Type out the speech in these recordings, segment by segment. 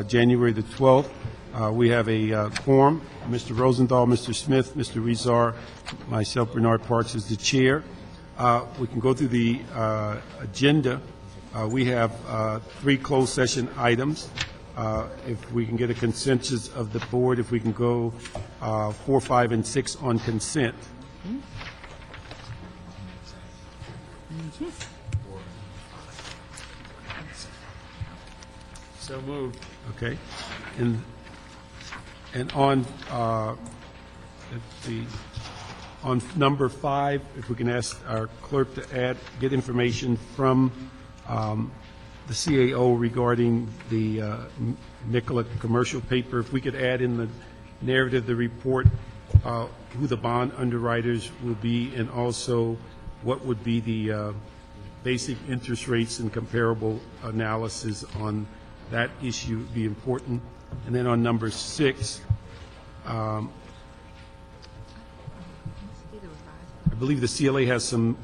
January the 12th. We have a quorum. Mr. Rosenthal, Mr. Smith, Mr. Rezar, myself, Bernard Parks, is the chair. We can go through the agenda. We have 3 closed session items. If we can get a consensus of the board, if we can go 4, 5, and 6 on consent. So moved. Okay. And on, let's see, on number 5, if we can ask our clerk to get information from the CAO regarding the Nicola commercial paper. If we could add in the narrative, the report, who the bond underwriters will be, and also what would be the basic interest rates and comparable analysis on that issue would be important. And then on number 6, I believe the CLA has some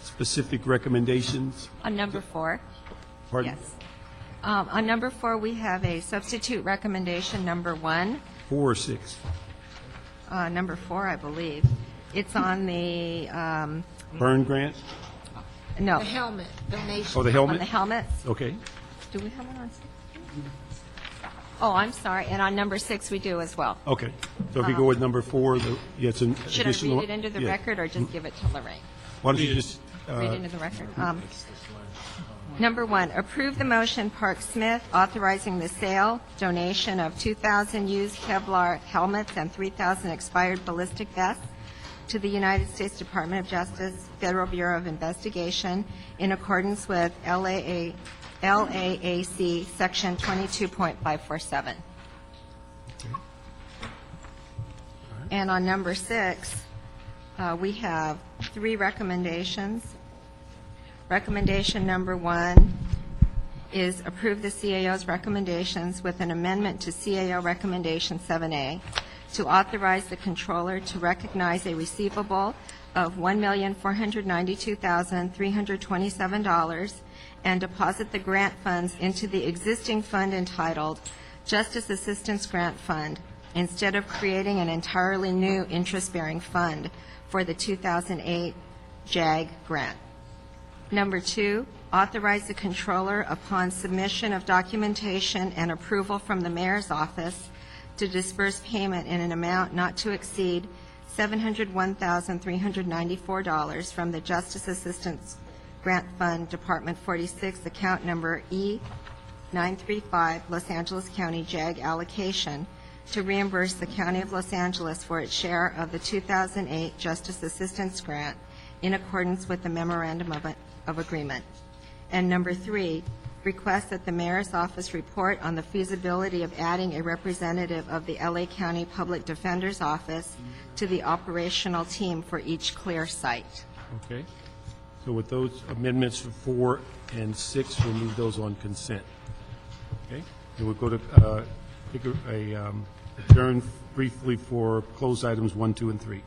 specific recommendations. On number 4. Pardon? Yes. On number 4, we have a substitute recommendation, number 1. 4 or 6? Number 4, I believe. It's on the, Burn grant? no, The helmet donation. Oh, the on helmet? the helmets. Okay. Do we have one on 6? Oh, I'm sorry. And on number 6, we do as well. Okay. So if you go with number 4, it's an Should I additional. read it into the Yeah. record or just give it to Lorraine? Why don't you just, Read into the record. Number 1, approve the motion, Park Smith, authorizing the sale, donation of 2,000 used Kevlar helmets and 3,000 expired ballistic vests to the United States Department of Justice, Federal Bureau of Investigation, in accordance with LAAC Section 22.547. And on number 6, we have 3 recommendations. Recommendation number 1 is approve the CAO's recommendations with an amendment to CAO Recommendation 7A to authorize the controller to recognize a receivable of $1,492,327 and deposit the grant funds into the existing fund entitled Justice Assistance Grant Fund instead of creating an entirely new interest-bearing fund for the 2008 JAG grant. Number 2, authorize the controller upon submission of documentation and approval from the mayor's office to disperse payment in an amount not to exceed $701,394 from the Justice Assistance Grant Fund, Department 46, account number E935, Los Angeles County JAG allocation, to reimburse the County of Los Angeles for its share of the 2008 Justice Assistance Grant in accordance with the Memorandum of Agreement. And number 3, request that the mayor's office report on the feasibility of adding a representative of the LA County Public Defender's Office to the operational team for each CLEAR site. okay. So with those amendments for 4 and 6, we'll move those on consent. Okay? And we'll go to adjourn briefly for closed items 1, 2, and 3.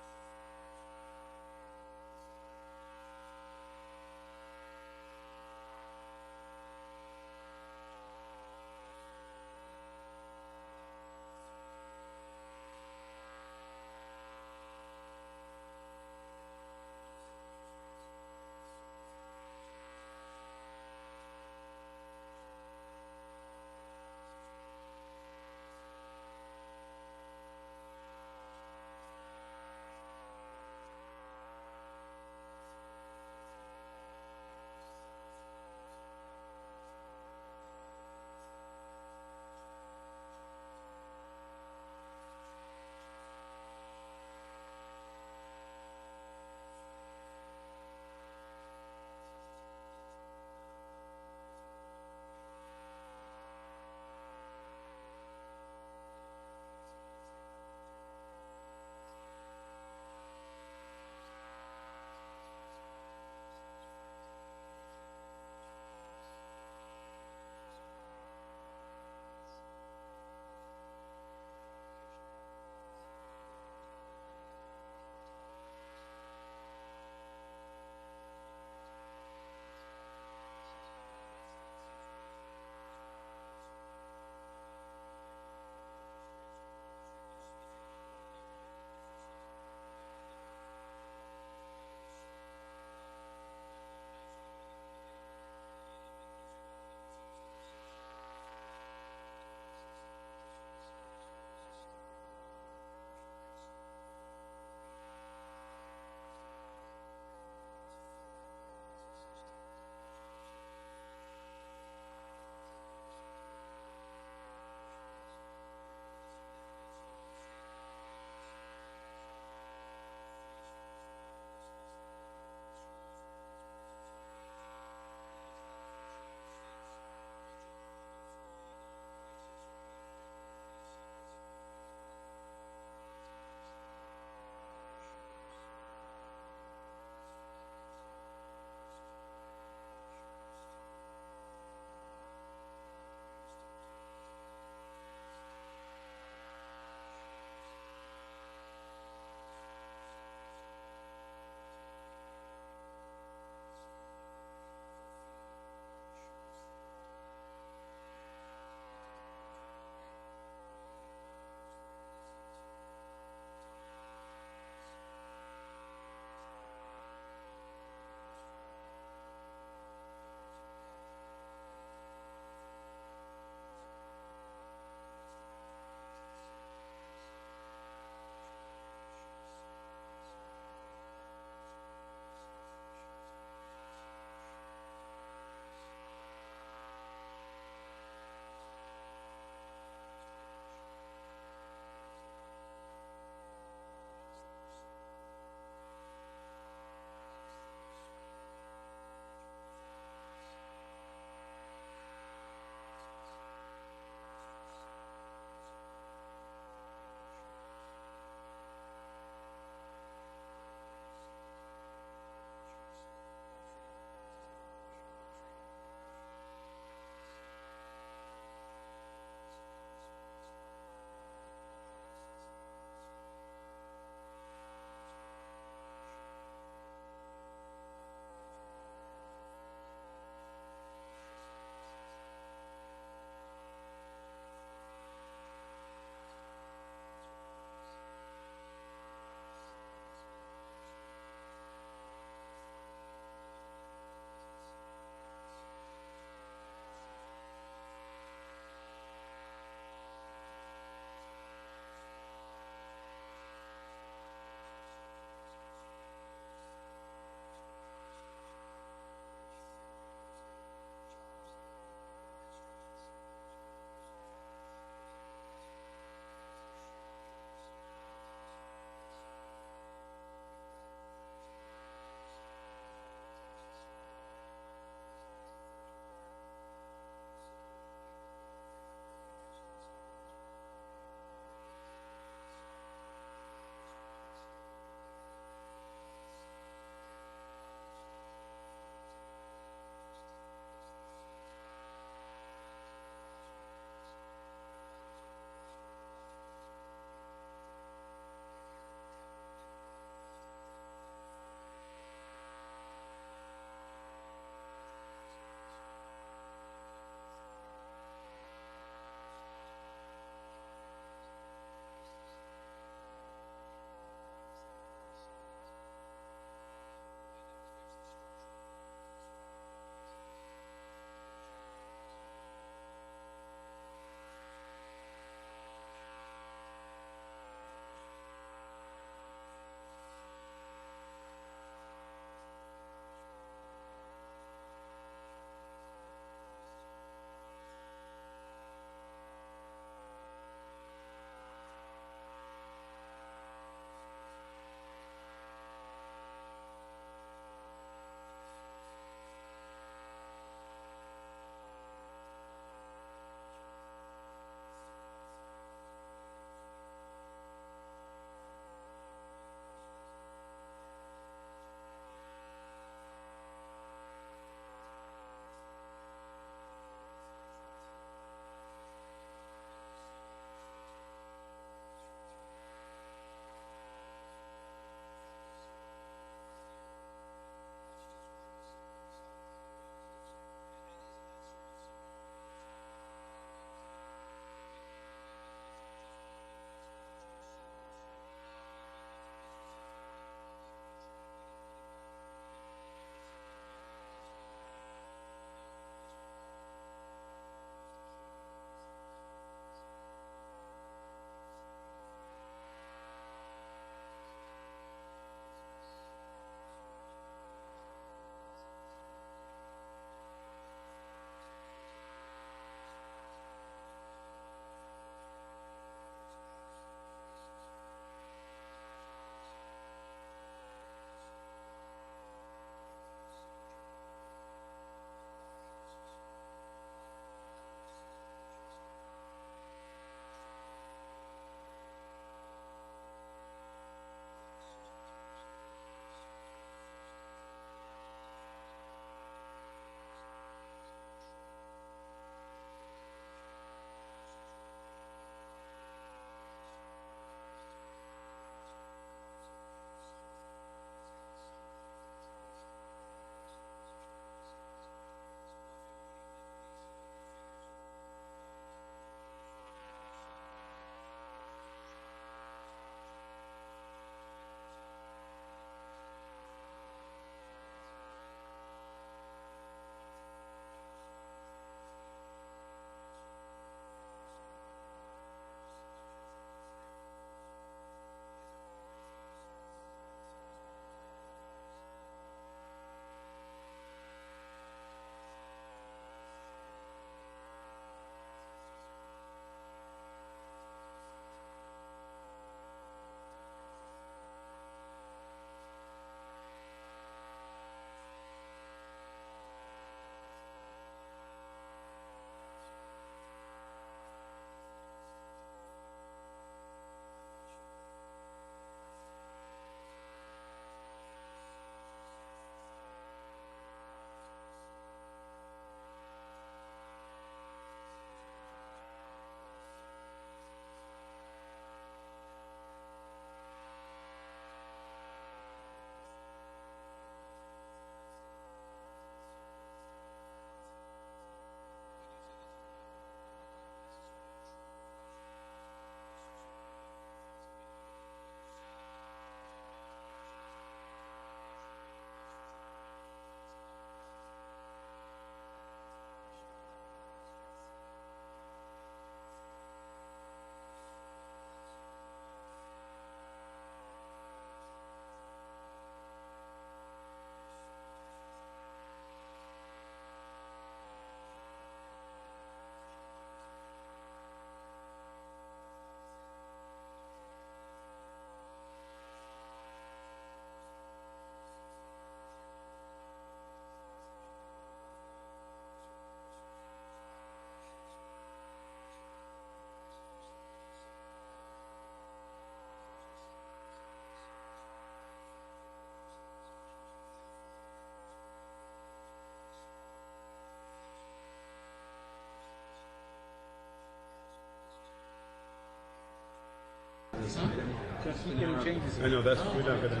I know, that's, we're not going to.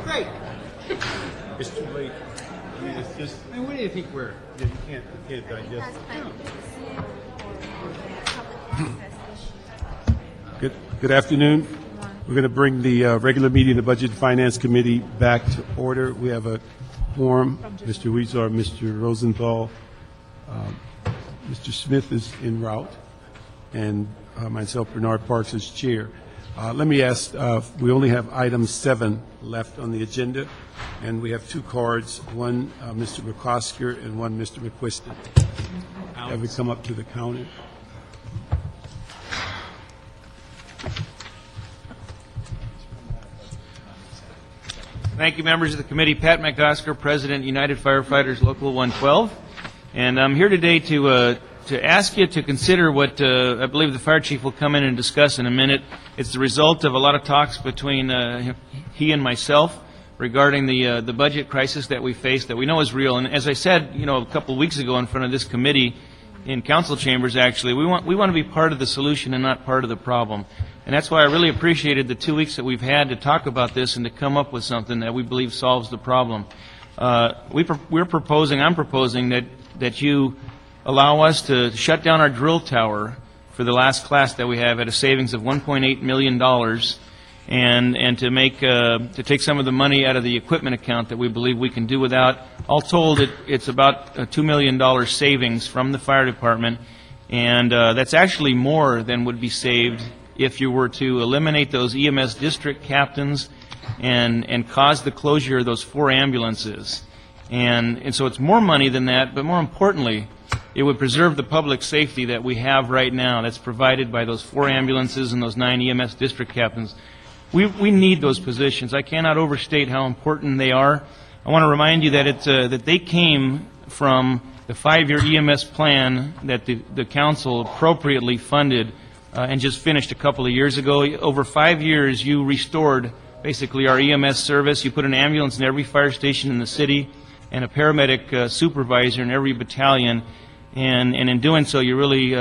Great. It's too late. I mean, it's just, And what do you think we're? you can't digest it. Good afternoon. We're going to bring the regular meeting of the Budget and Finance Committee back to order. We have a quorum, Mr. Weezer, Mr. Rosenthal, Mr. Smith is en route, and myself, Bernard Parks, as chair. Let me ask, we only have item 7 left on the agenda, and we have 2 cards, one Mr. McCosker and one Mr. McQuiston. Have we come up to the counter? Thank you, members of the committee. Pat McCosker, President, United Firefighters Local 112. And I'm here today to ask you to consider what I believe the fire chief will come in and discuss in a minute. It's the result of a lot of talks between he and myself regarding the budget crisis that we face that we know is real. And as I said, a couple of weeks ago in front of this committee, in council chambers actually, we want to be part of the solution and not part of the problem. And that's why I really appreciated the 2 weeks that we've had to talk about this and to come up with something that we believe solves the problem. I'm proposing that you allow us to shut down our drill tower for the last class that we have at a savings of $1.8 million and to take some of the money out of the equipment account that we believe we can do without. All told, it's about a $2 million savings from the fire department, and that's actually more than would be saved if you were to eliminate those EMS district captains and cause the closure of those 4 ambulances. And so it's more money than that, but more importantly, it would preserve the public safety that we have right now that's provided by those 4 ambulances and those 9 EMS district captains. We need those positions. I cannot overstate how important they are. I want to remind you that that they came from the 5-year EMS plan that the council appropriately funded and just finished a couple of years ago. Over 5 years, you restored basically our EMS service. You put an ambulance in every fire station in the city and a paramedic supervisor in every battalion. And in doing so, you really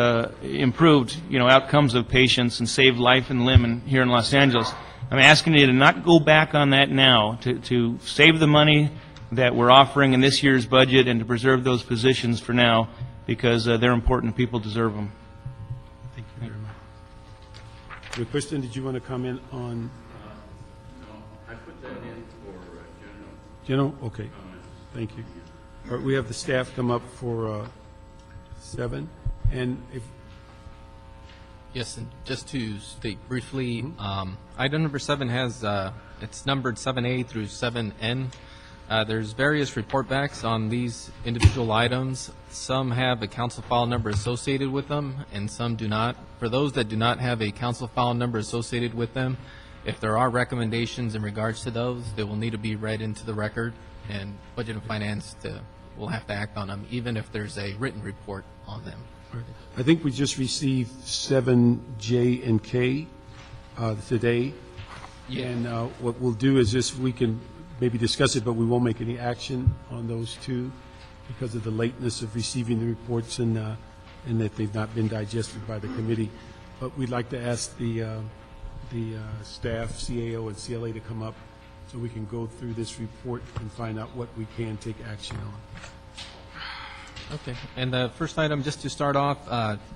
improved, outcomes of patients and saved life and limb here in Los Angeles. I'm asking you to not go back on that now, to save the money that we're offering in this year's budget and to preserve those positions for now because they're important. People deserve them. Thank you very much. Kristen, did you want to comment on? No, I put that in for General? Okay. Thank you. All right, we have the staff come up for 7. And if Yes, and just to state briefly, item number 7 has, it's numbered 7A through 7N. There's various report backs on these individual items. Some have a council file number associated with them, and some do not. For those that do not have a council file number associated with them, if there are recommendations in regards to those, they will need to be read into the record, and Budget and Finance will have to act on them, even if there's a written report on them. I think we just received 7J and K today. Yeah. And what we'll do is just, we can maybe discuss it, but we won't make any action on those 2 because of the lateness of receiving the reports and that they've not been digested by the committee. But we'd like to ask the staff, CAO and CLA, to come up so we can go through this report and find out what we can take action on. Okay, and the first item, just to start off,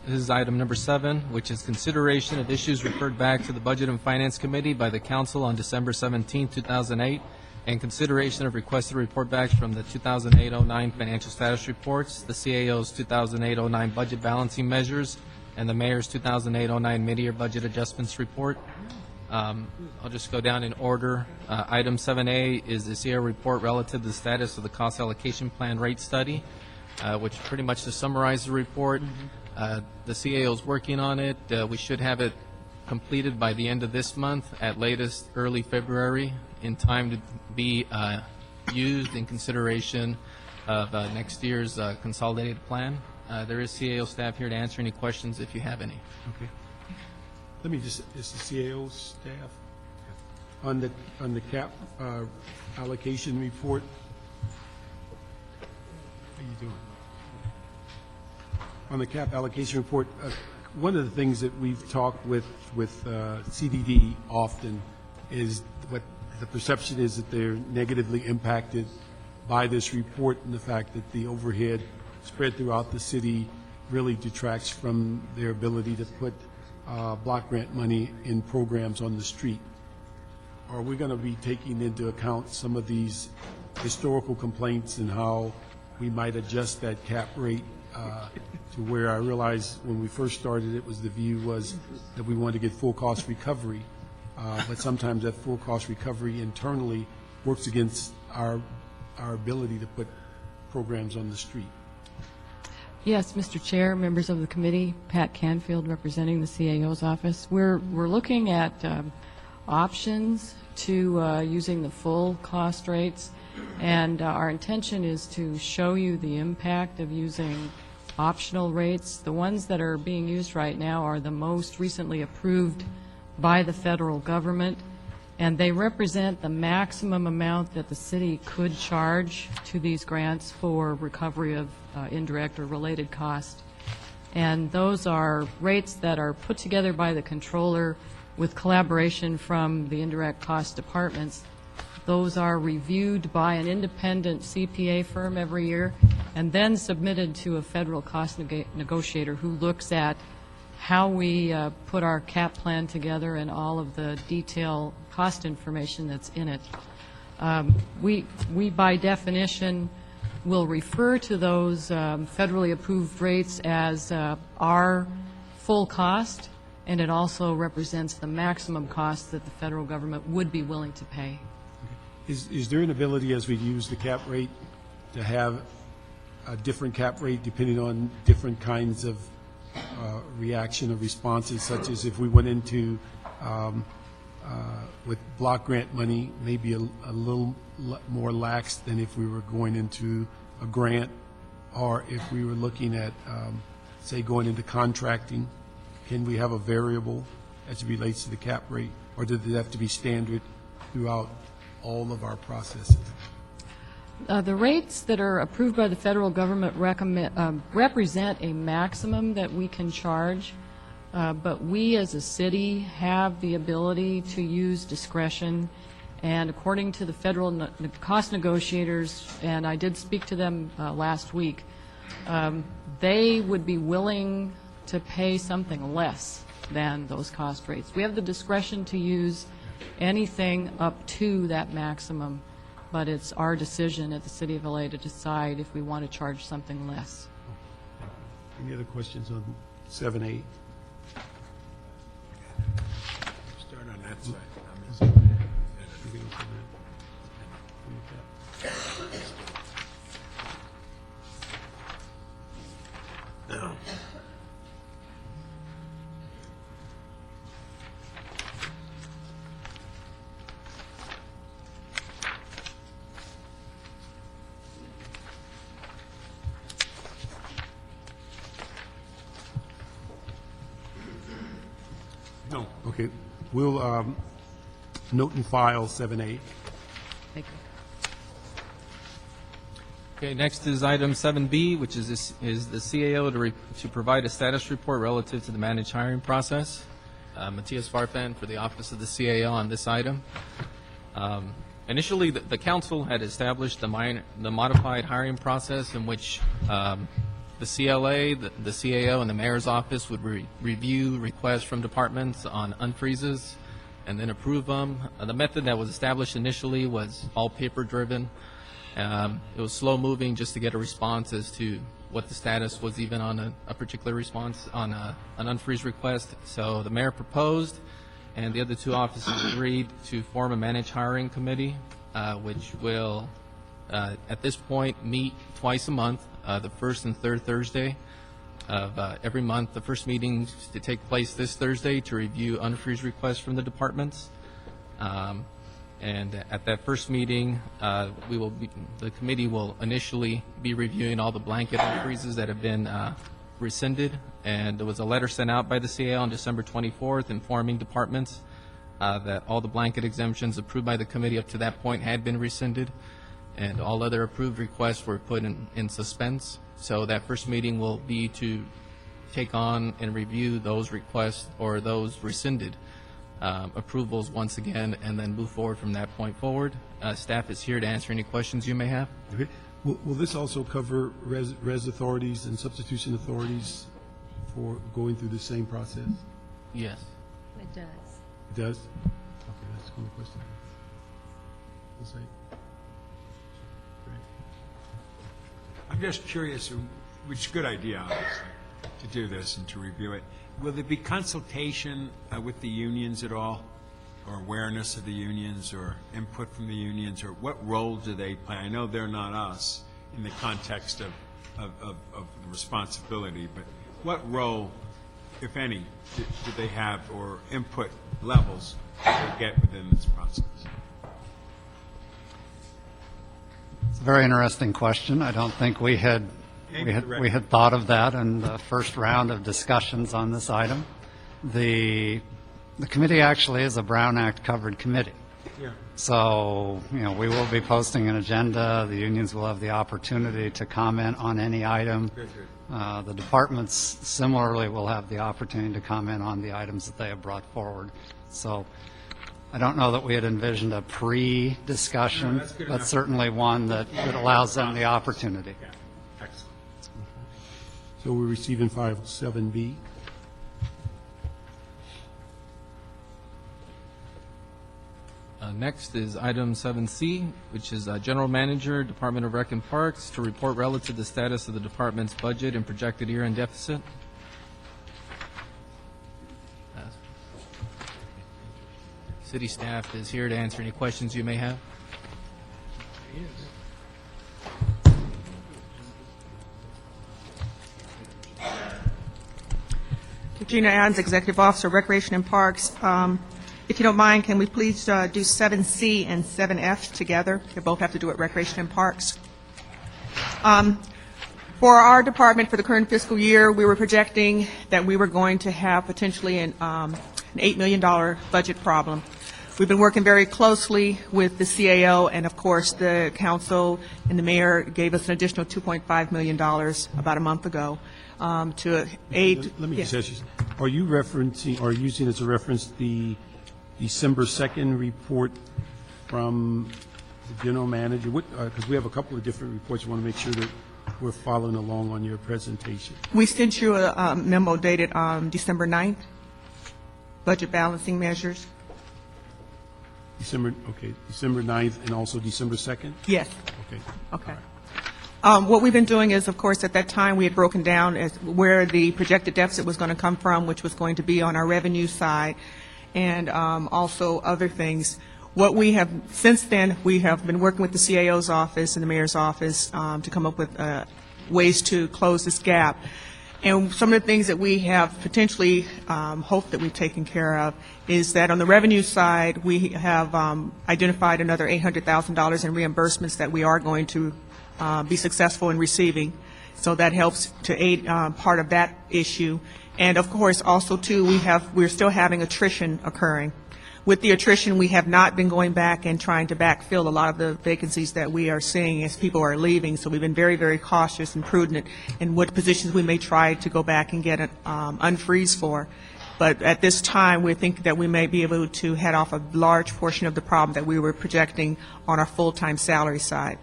this is item number 7, which is consideration of issues referred back to the Budget and Finance Committee by the Council on December 17, 2008, and consideration of requested report backs from the 2008-09 financial status reports, the CAO's 2008-09 budget balancing measures, and the Mayor's 2008-09 mid-year budget adjustments report. I'll just go down in order. Item 7A is the CAO report relative to the status of the cost allocation plan rate study, which pretty much to summarize the report. The CAO is working on it. We should have it completed by the end of this month, at latest early February, in time to be used in consideration of next year's consolidated plan. There is CAO staff here to answer any questions if you have any. Okay. Let me just, is the CAO staff on the cap allocation report? How are you doing? On the cap allocation report, one of the things that we've talked with CDD often is what the perception is that they're negatively impacted by this report, and the fact that the overhead spread throughout the city really detracts from their ability to put block grant money in programs on the street. Are we going to be taking into account some of these historical complaints and how we might adjust that cap rate to where I realize when we first started it was the view was that we wanted to get full cost recovery, but sometimes that full cost recovery internally works against our ability to put programs on the street. Yes, Mr. Chair, members of the committee, Pat Canfield representing the CAO's office. We're looking at options to using the full cost rates, and our intention is to show you the impact of using optional rates. The ones that are being used right now are the most recently approved by the federal government, and they represent the maximum amount that the city could charge to these grants for recovery of indirect or related cost. And those are rates that are put together by the controller with collaboration from the indirect cost departments. Those are reviewed by an independent CPA firm every year and then submitted to a federal cost negotiator who looks at how we put our cap plan together and all of the detailed cost information that's in it. We by definition will refer to those federally approved rates as our full cost, and it also represents the maximum cost that the federal government would be willing to pay. Is there an ability, as we use the cap rate, to have a different cap rate depending on different kinds of reaction or responses, such as if we went into with block grant money, maybe a little more lax than if we were going into a grant, or if we were looking at, say, going into contracting? Can we have a variable as it relates to the cap rate, or does it have to be standard throughout all of our processes? The rates that are approved by the federal government represent a maximum that we can charge, but we as a city have the ability to use discretion, and according to the federal cost negotiators, and I did speak to them last week, they would be willing to pay something less than those cost rates. We have the discretion to use anything up to that maximum, but it's our decision at the City of LA to decide if we want to charge something less. Any other questions on 7A? Start on that side. We can open that. No. No. Okay. We'll note and file 7A. Thank you. Okay, next is item 7B, which is the CAO to provide a status report relative to the managed hiring process. Matthias Farfan for the Office of the CAO on this item. Initially, the council had established the modified hiring process in which the CLA, the CAO, and the mayor's office would review requests from departments on unfreezes and then approve them. The method that was established initially was all paper-driven. It was slow-moving just to get a response as to what the status was even on a particular response on an unfreeze request. So the mayor proposed, and the other two offices agreed to form a managed hiring committee, which will, at this point, meet twice a month, the first and third Thursday of every month. The first meeting is to take place this Thursday to review unfreeze requests from the departments. And at that first meeting, the committee will initially be reviewing all the blanket unfreezes that have been rescinded. And there was a letter sent out by the CAO on December 24th informing departments that all the blanket exemptions approved by the committee up to that point had been rescinded, and all other approved requests were put in suspense. So that first meeting will be to take on and review those requests or those rescinded approvals once again, and then move forward from that point forward. Staff is here to answer any questions you may have. Okay. Will this also cover res authorities and substitution authorities for going through the same process? Yes. It does. It does? Okay, that's one question. We'll see. Great. I'm just curious, which is a good idea, obviously, to do this and to review it. Will there be consultation with the unions at all, or awareness of the unions, or input from the unions, or what role do they play? I know they're not us in the context of the responsibility, but what role, if any, do they have, or input levels do they get within this process? It's a very interesting question. I don't think we had thought of that in the first round of discussions on this item. The committee actually is a Brown Act covered committee. Yeah. So, we will be posting an agenda. The unions will have the opportunity to comment on any item. Good. The departments similarly will have the opportunity to comment on the items that they have brought forward. So I don't know that we had envisioned a pre-discussion, No, that's good but enough. certainly one that allows them the opportunity. Yeah. Excellent. So we're receiving file 7B. Next is item 7C, which is General Manager, Department of Rec and Parks, to report relative to the status of the department's budget and projected year-end deficit. City staff is here to answer any questions you may have. Regina Adams, Executive Officer, Recreation and Parks. If you don't mind, can we please do 7C and 7F together? They both have to do with Recreation and Parks. For our department for the current fiscal year, we were projecting that we were going to have potentially an $8 million budget problem. We've been working very closely with the CAO, and of course, the council and the mayor gave us an additional $2.5 million about a month ago to aid. Let me Yes. just ask you, are you referencing, or using as a reference the December 2nd report from the general manager? Because we have a couple of different reports. We want to make sure that we're following along on your presentation. We sent you a memo dated December 9th, budget balancing measures. December 9th and also December 2nd? Yes. Okay. Okay. What we've been doing is, of course, at that time, we had broken down as where the projected deficit was going to come from, which was going to be on our revenue side, and also other things. What we have, since then, we have been working with the CAO's office and the mayor's office to come up with ways to close this gap. And some of the things that we have potentially hoped that we've taken care of is that on the revenue side, we have identified another $800,000 in reimbursements that we are going to be successful in receiving. So that helps to aid part of that issue. And of course, also too, we're still having attrition occurring. With the attrition, we have not been going back and trying to backfill a lot of the vacancies that we are seeing as people are leaving. So we've been very, very cautious and prudent in what positions we may try to go back and get an unfreeze for. But at this time, we think that we may be able to head off a large portion of the problem that we were projecting on our full-time salary side.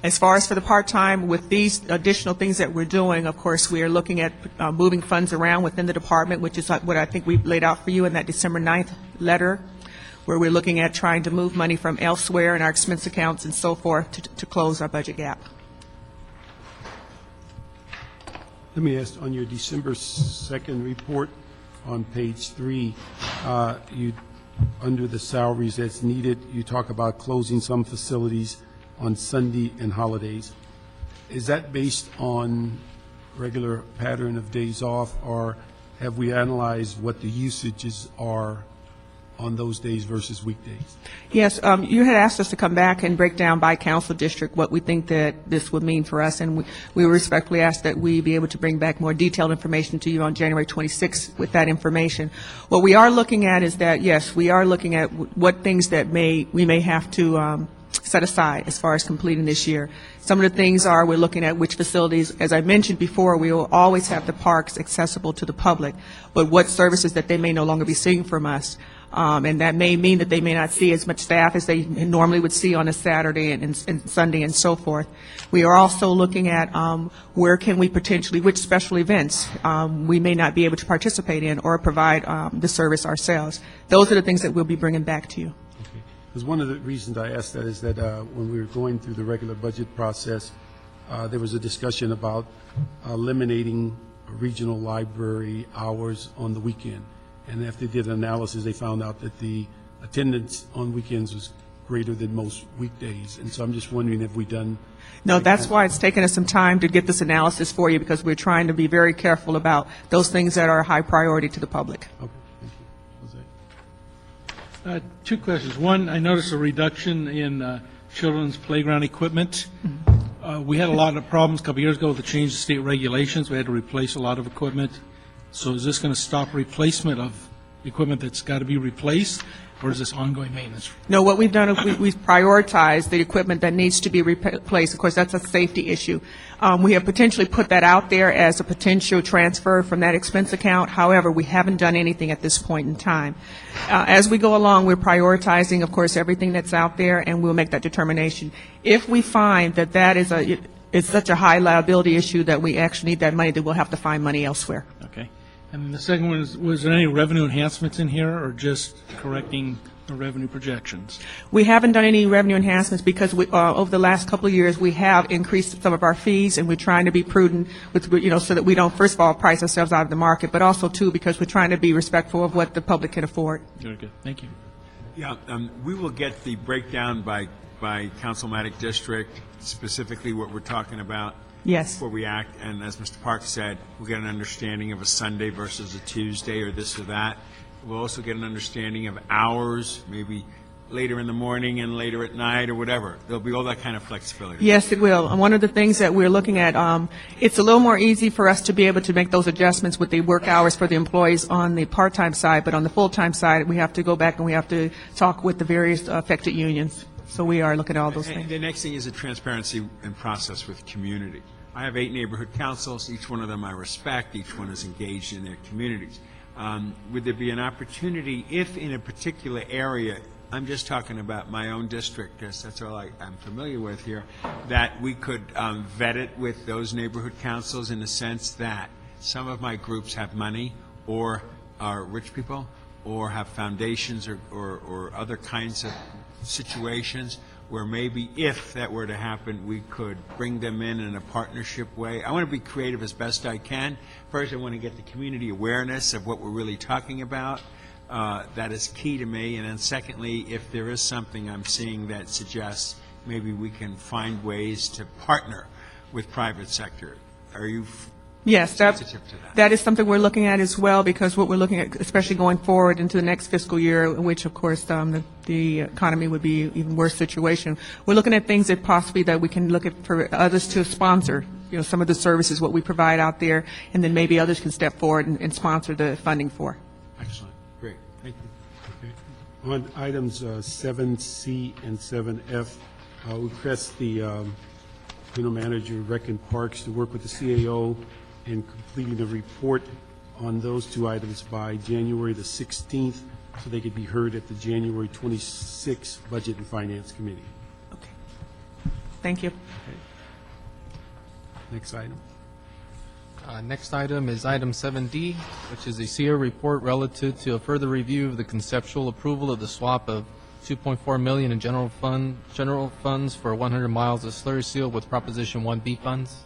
As far as for the part-time, with these additional things that we're doing, of course, we are looking at moving funds around within the department, which is what I think we laid out for you in that December 9th letter, where we're looking at trying to move money from elsewhere in our expense accounts and so forth to close our budget gap. Let me ask, on your December 2nd report on page 3, under the salaries that's needed, you talk about closing some facilities on Sunday and holidays. Is that based on regular pattern of days off, or have we analyzed what the usages are on those days versus weekdays? Yes, you had asked us to come back and break down by council district what we think that this would mean for us, and we respectfully ask that we be able to bring back more detailed information to you on January 26th with that information. What we are looking at is that, yes, we are looking at what things that we may have to set aside as far as completing this year. Some of the things are, we're looking at which facilities, as I mentioned before, we will always have the parks accessible to the public, but what services that they may no longer be seeing from us. And that may mean that they may not see as much staff as they normally would see on a Saturday and Sunday and so forth. We are also looking at where can we potentially, which special events we may not be able to participate in or provide the service ourselves. Those are the things that we'll be bringing back to you. Because one of the reasons I asked that is that when we were going through the regular budget process, there was a discussion about eliminating regional library hours on the weekend. And after they did an analysis, they found out that the attendance on weekends was greater than most weekdays. And so I'm just wondering if we've done... No, that's why it's taken us some time to get this analysis for you, because we're trying to be very careful about those things that are high priority to the public. Okay, thank you. Jose? Two questions. One, I noticed a reduction in children's playground equipment. We had a lot of problems a couple years ago with the change of state regulations. We had to replace a lot of equipment. So is this going to stop replacement of equipment that's got to be replaced, or is this ongoing maintenance? No, what we've done is we've prioritized the equipment that needs to be replaced. Of course, that's a safety issue. We have potentially put that out there as a potential transfer from that expense account. However, we haven't done anything at this point in time. As we go along, we're prioritizing, of course, everything that's out there, and we'll make that determination. If we find that that is it's such a high liability issue that we actually need that money, then we'll have to find money elsewhere. Okay. And the second one is, was there any revenue enhancements in here, or just correcting the revenue projections? We haven't done any revenue enhancements because over the last couple of years, we have increased some of our fees, and we're trying to be prudent with, so that we don't, first of all, price ourselves out of the market, but also, too, because we're trying to be respectful of what the public can afford. Very good. Thank you. Yeah, we will get the breakdown by councilmatic district, specifically what we're talking about. Yes. Before we act, and as Mr. Park said, we'll get an understanding of a Sunday versus a Tuesday or this or that. We'll also get an understanding of hours, maybe later in the morning and later at night or whatever. There'll be all that kind of flexibility. Yes, it will. And one of the things that we're looking at, it's a little more easy for us to be able to make those adjustments with the work hours for the employees on the part-time side, but on the full-time side, we have to go back and we have to talk with the various affected unions. So we are looking at all those things. And the next thing is a transparency and process with community. I have 8 neighborhood councils. Each one of them I respect. Each one is engaged in their communities. Would there be an opportunity if in a particular area, I'm just talking about my own district because that's all I'm familiar with here, that we could vet it with those neighborhood councils in the sense that some of my groups have money or are rich people or have foundations or other kinds of situations where maybe if that were to happen, we could bring them in a partnership way. I want to be creative as best I can. First, I want to get the community awareness of what we're really talking about. That is key to me. And then secondly, if there is something I'm seeing that suggests maybe we can find ways to partner with private sector. Are you Yes, sensitive to that? that is something we're looking at as well, because what we're looking at, especially going forward into the next fiscal year, which of course the economy would be an even worse situation. We're looking at things that possibly that we can look at for others to sponsor, some of the services, what we provide out there, and then maybe others can step forward and sponsor the funding for. Excellent. Great. Thank you. On items 7C and 7F, we request the General Manager, Rec and Parks, to work with the CAO in completing a report on those 2 items by January the 16th, so they could be heard at the January 26th Budget and Finance Committee. Okay. Thank you. Next item. Next item is item 7D, which is a CEO report relative to a further review of the conceptual approval of the swap of $2.4 million in general funds for 100 miles of slurry seal with Proposition 1B funds.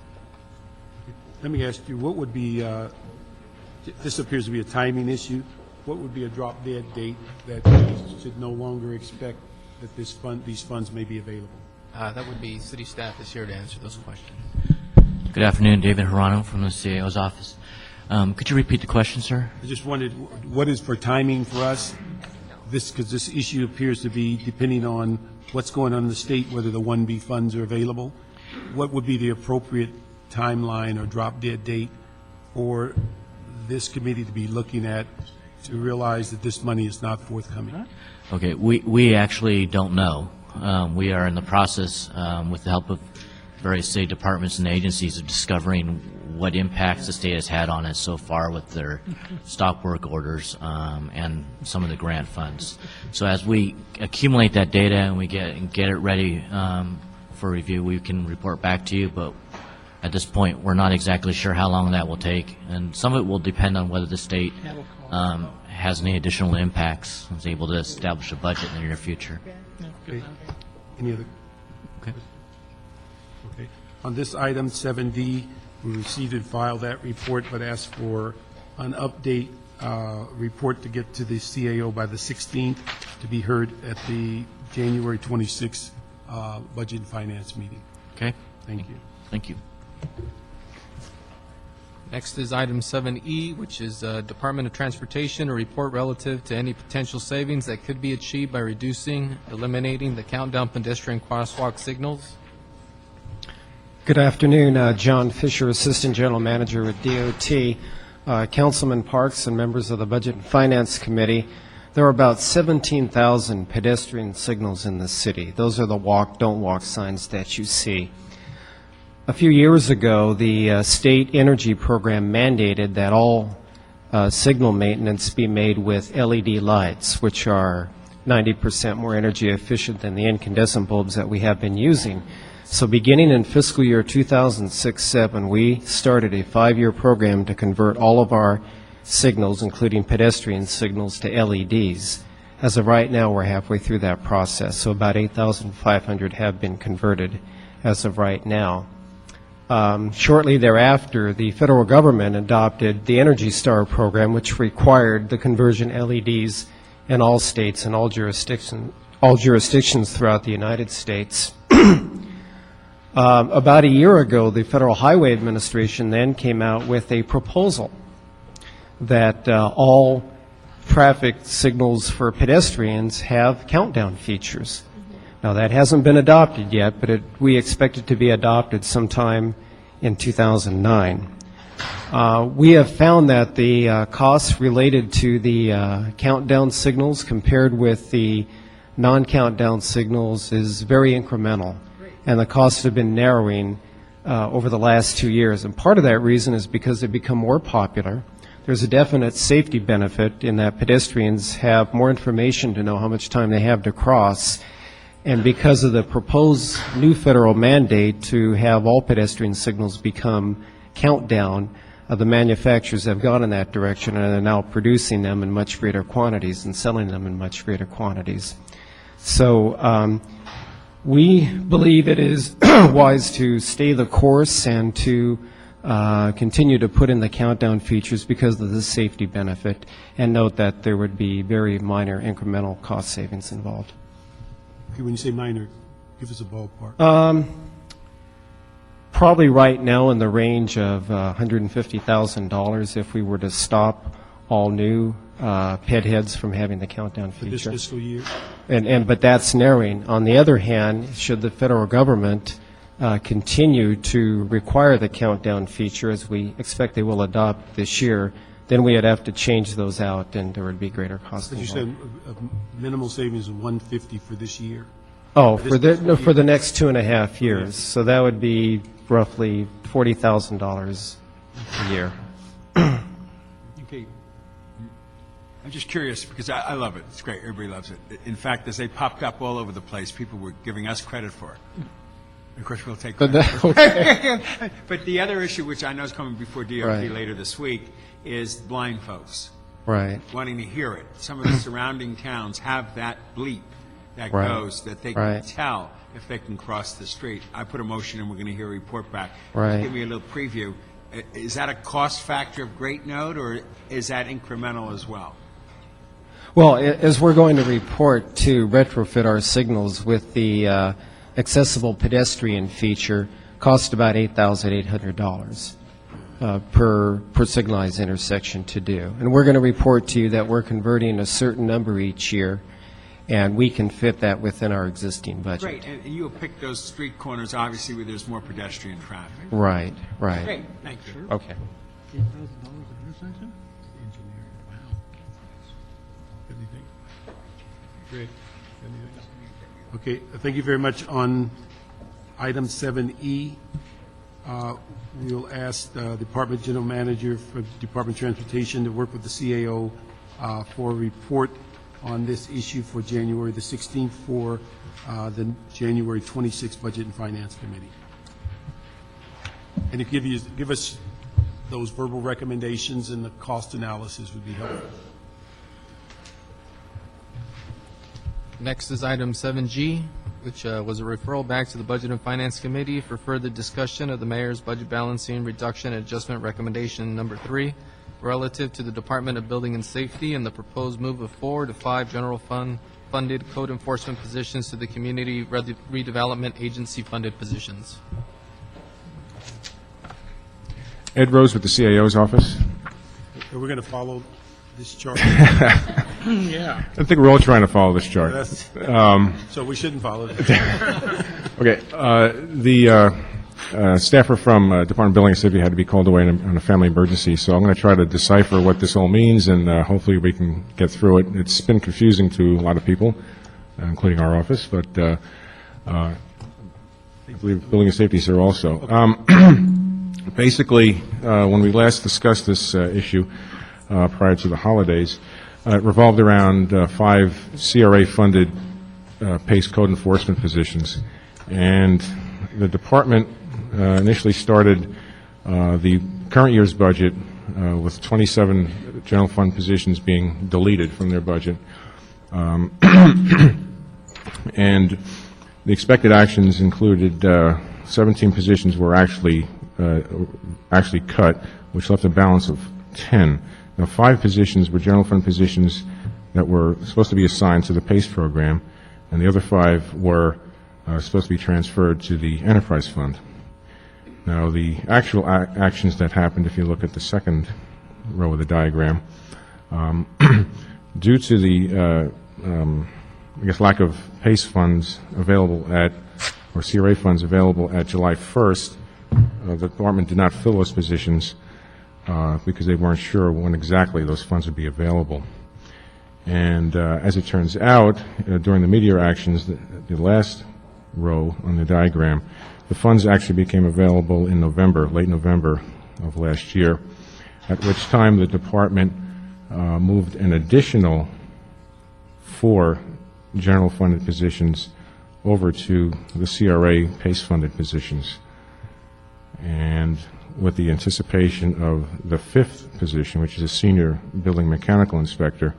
Let me ask you, what would be, this appears to be a timing issue, what would be a drop dead date that we should no longer expect that these funds may be available? That would be city staff is here to answer those questions. Good afternoon, David Hirano from the CAO's office. Could you repeat the question, sir? I just wondered, what is for timing for us? Because this issue appears to be depending on what's going on in the state, whether the 1B funds are available. What would be the appropriate timeline or drop dead date for this committee to be looking at to realize that this money is not forthcoming? Okay, we actually don't know. We are in the process, with the help of various state departments and agencies, of discovering what impacts the state has had on it so far with their stop work orders and some of the grant funds. So as we accumulate that data and we get it ready for review, we can report back to you. But at this point, we're not exactly sure how long that will take, and some of it will depend on whether the state has any additional impacts and is able to establish a budget in the near future. Okay. Any other? Okay. Okay. On this item, 7D, we received and filed that report, but asked for an update report to get to the CAO by the 16th, to be heard at the January 26th Budget and Finance meeting. Okay. Thank you. Thank you. Next is item 7E, which is Department of Transportation, a report relative to any potential savings that could be achieved by eliminating the countdown pedestrian crosswalk signals. Good afternoon. John Fisher, Assistant General Manager with DOT. Councilman Parks and members of the Budget and Finance Committee, there are about 17,000 pedestrian signals in the city. Those are the walk, don't walk signs that you see. A few years ago, the state energy program mandated that all signal maintenance be made with LED lights, which are 90% more energy efficient than the incandescent bulbs that we have been using. So beginning in fiscal year 2006-07, we started a 5-year program to convert all of our signals, including pedestrian signals, to LEDs. As of right now, we're halfway through that process, so about 8,500 have been converted as of right now. Shortly thereafter, the federal government adopted the Energy Star program, which required the conversion LEDs in all states and all jurisdictions throughout the United States. About a year ago, the Federal Highway Administration then came out with a proposal that all traffic signals for pedestrians have countdown features. Now, that hasn't been adopted yet, but we expect it to be adopted sometime in 2009. We have found that the costs related to the countdown signals compared with the non-countdown signals is very incremental, and the costs have been narrowing over the last 2 years. And part of that reason is because they've become more popular. There's a definite safety benefit in that pedestrians have more information to know how much time they have to cross. And because of the proposed new federal mandate to have all pedestrian signals become countdown, the manufacturers have gone in that direction and are now producing them in much greater quantities and selling them in much greater quantities. So we believe it is wise to stay the course and to continue to put in the countdown features because of the safety benefit, and note that there would be very minor incremental cost savings involved. Okay, when you say minor, give us a ballpark. Probably right now in the range of $150,000 if we were to stop all new ped heads from having the countdown For this feature. fiscal year? But that's narrowing. On the other hand, should the federal government continue to require the countdown feature, as we expect they will adopt this year, then we would have to change those out, and there would be greater cost But you involved. said a minimal savings of $150 for this year. Oh, For this fiscal for the year? next 2.5 years. So that would be roughly $40,000 a year. Okay. I'm just curious, because I love it. It's great. Everybody loves it. In fact, as they popped up all over the place, people were giving us credit for it. Of course, we'll take But credit. that- But the other issue, which I know is coming before DOT Right. later this week, is blind folks Right. wanting to hear it. Some of the surrounding towns have that bleep that Right. goes, that they can Right. tell if they can cross the street. I put a motion and we're going to hear a report back. Right. Give me a little preview. Is that a cost factor of great note, or is that incremental as well? Well, as we're going to report to retrofit our signals with the accessible pedestrian feature, cost about $8,800 per signalized intersection to do. And we're going to report to you that we're converting a certain number each year, and we can fit that within our existing budget. Great, and you'll pick those street corners, obviously, where there's more pedestrian traffic. Right, right. Great, thank you. Okay. $8,000 an intersection? Engineering, wow. Anything? Great. Anything? Okay, thank you very much. On item 7E, we'll ask the Department General Manager for Department of Transportation to work with the CAO for a report on this issue for January the 16th for the January 26th Budget and Finance Committee. And if you give us those verbal recommendations and the cost analysis would be helpful. Next is item 7G, which was a referral back to the Budget and Finance Committee for further discussion of the mayor's budget balancing reduction and adjustment recommendation number 3 relative to the Department of Building and Safety and the proposed move of 4 to 5 general funded code enforcement positions to the Community Redevelopment Agency funded positions. Ed Rose with the CAO's office. We're going to follow this chart. Yeah. I think we're all trying to follow this chart. So we shouldn't follow it. Okay. The staffer from Department of Building and Safety had to be called away on a family emergency, so I'm going to try to decipher what this all means, and hopefully we can get through it. It's been confusing to a lot of people, including our office, but I believe Building and Safety is here also. Basically, when we last discussed this issue prior to the holidays, it revolved around 5 CRA-funded PACE code enforcement positions. And the department initially started the current year's budget with 27 general fund positions being deleted from their budget. And the expected actions included 17 positions were actually cut, which left a balance of 10. Now, 5 positions were general fund positions that were supposed to be assigned to the PACE program, and the other 5 were supposed to be transferred to the enterprise fund. Now, the actual actions that happened, if you look at the second row of the diagram, due to the, I guess, lack of PACE funds available or CRA funds available at July 1st, the department did not fill those positions because they weren't sure when exactly those funds would be available. And as it turns out, during the mid-year actions, the last row on the diagram, the funds actually became available in November, late November of last year, at which time the department moved an additional 4 general funded positions over to the CRA PACE funded positions. And with the anticipation of the 5th position, which is a senior building mechanical inspector,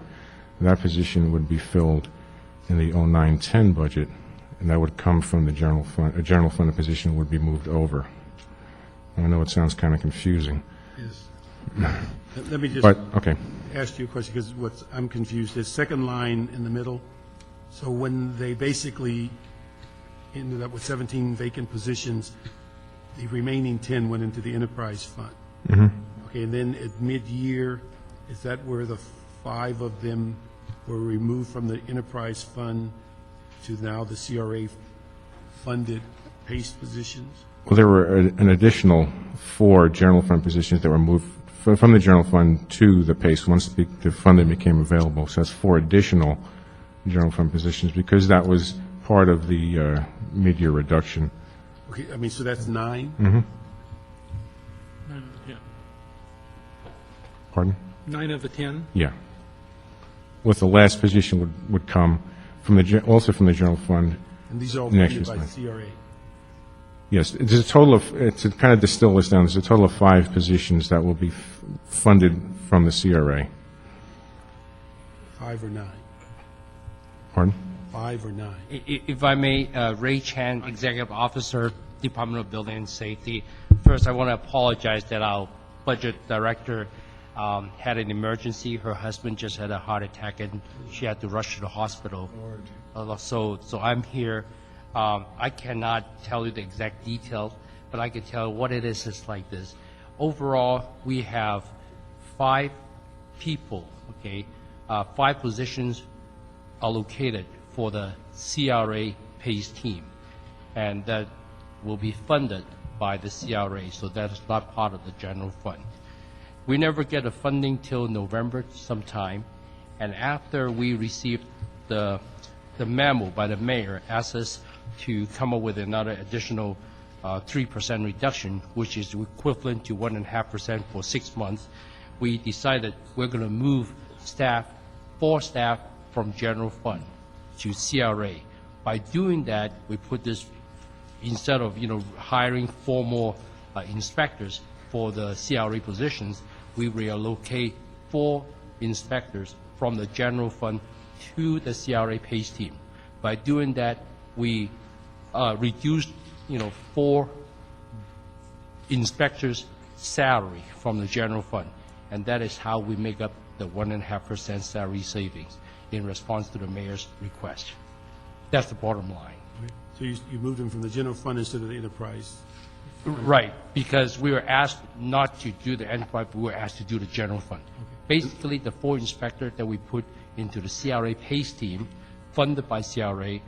that position would be filled in the 09-10 budget, and that would come from the general fund. A general funded position would be moved over. I know it sounds kind of confusing. Yes. Let me just okay. ask you a question, because I'm confused. The second line in the middle, so when they basically ended up with 17 vacant positions, the remaining 10 went into the enterprise fund. Mm-hmm. Okay, and then at mid-year, is that where the 5 of them were removed from the enterprise fund to now the CRA-funded PACE positions? Well, there were an additional 4 general fund positions that were moved from the general fund to the PACE once the funding became available. So that's 4 additional general fund positions because that was part of the mid-year reduction. Okay, I mean, so that's 9? Mm-hmm. 9 of the 10. Pardon? 9 of the 10? Yeah. With the last position would come from also from the general fund. And these are all next funded by year's CRA? Yes. There's a total of, to kind of distill this down, there's a total of 5 positions that will be funded from the CRA. 5 or 9? Pardon? 5 or 9? If I may, Ray Chan, Executive Officer, Department of Building and Safety. First, I want to apologize that our budget director had an emergency. Her husband just had a heart attack, and she had to rush to the hospital. So I'm here. I cannot tell you the exact details, but I can tell you what it is like this. Overall, we have 5 people, okay, 5 positions allocated for the CRA PACE team, and that will be funded by the CRA, so that is not part of the general fund. We never get the funding till November sometime, and after we receive the the memo by the mayor asks us to come up with another additional 3% reduction, which is equivalent to 1.5% for 6 months. We decided we're going to move four staff from general fund to CRA. By doing that, we put this, instead of hiring 4 more inspectors for the CRA positions, we reallocate 4 inspectors from the general fund to the CRA PACE team. By doing that, we reduced 4 inspectors' salary from the general fund, and that is how we make up the 1.5% salary savings in response to the mayor's request. That's the bottom line. So you moved them from the general fund instead of the enterprise? Right, because we were asked not to do the enterprise, but we were asked to do the general fund. Basically, the 4 inspectors that we put into the CRA PACE team, funded by CRA,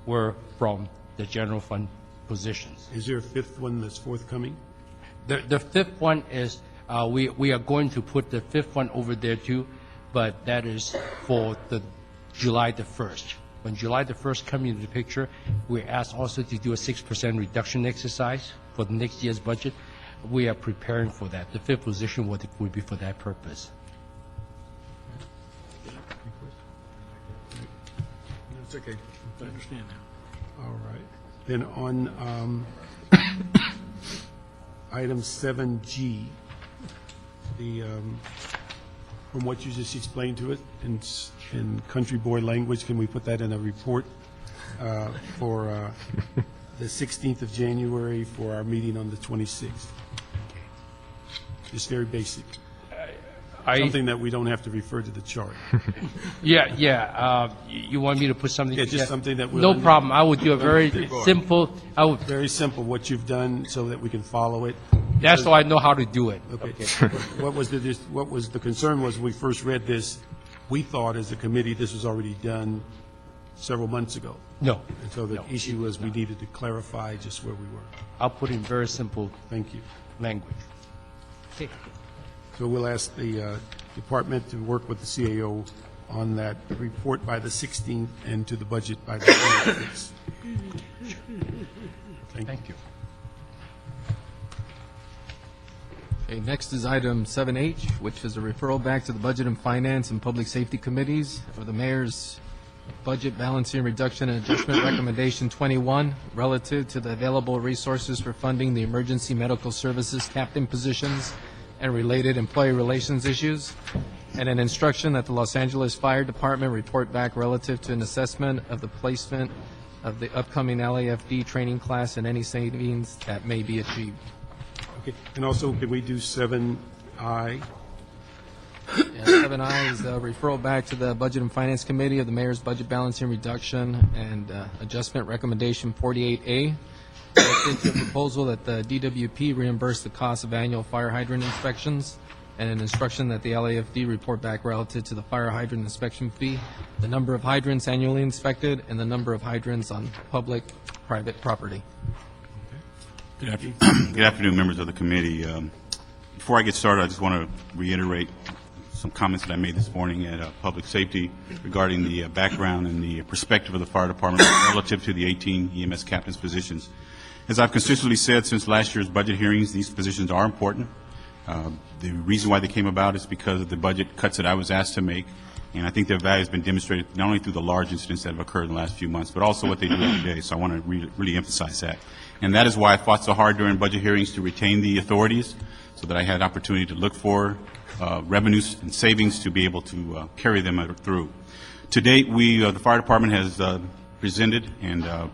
were from the general fund positions. Is there a 5th one that's forthcoming? The 5th one is, we are going to put the 5th one over there too, but that is for the July the 1st. When July the 1st comes into the picture, we're asked also to do a 6% reduction exercise for the next year's budget. We are preparing for that. The 5th position would be for that purpose. That's okay. I understand now. All right. Then on item 7G, from what you just explained to it in country boy language, can we put that in a report for the 16th of January for our meeting on the 26th? Just very basic. Something that we don't have to refer to the chart. You want me to put something? Yeah, just something that we'll... No problem. I will do a very simple. Very simple, what you've done so that we can follow it. That's so I know how to do it. Okay. What was the concern was when we first read this, we thought as a committee this was already done several months ago. No. And so the issue was we needed to clarify just where we were. I'll put in very simple. Thank you. Language. Okay. So we'll ask the department to work with the CAO on that report by the 16th and to the budget by the 26th. Thank you. Okay, next is item 7H, which is a referral back to the Budget and Finance and Public Safety Committees for the Mayor's Budget Balancing Reduction and Adjustment Recommendation 21 relative to the available resources for funding the emergency medical services captain positions and related employee relations issues, and an instruction that the Los Angeles Fire Department report back relative to an assessment of the placement of the upcoming LAFD training class and any savings that may be achieved. Okay, and also, can we do 7I? Yeah, 7I is a referral back to the Budget and Finance Committee of the Mayor's Budget Balancing Reduction and Adjustment Recommendation 48A, related to a proposal that the DWP reimburse the cost of annual fire hydrant inspections, and an instruction that the LAFD report back relative to the fire hydrant inspection fee, the number of hydrants annually inspected, and the number of hydrants on public-private property. Good afternoon, members of the committee. Before I get started, I just want to reiterate some comments that I made this morning at Public Safety regarding the background and the perspective of the fire department relative to the 18 EMS captains' positions. As I've consistently said since last year's budget hearings, these positions are important. The reason why they came about is because of the budget cuts that I was asked to make, and I think their value has been demonstrated not only through the large incidents that have occurred in the last few months, but also what they do every day. So I want to really emphasize that. And that is why I fought so hard during budget hearings to retain the authorities, so that I had opportunity to look for revenues and savings to be able to carry them through. To date, the fire department has presented and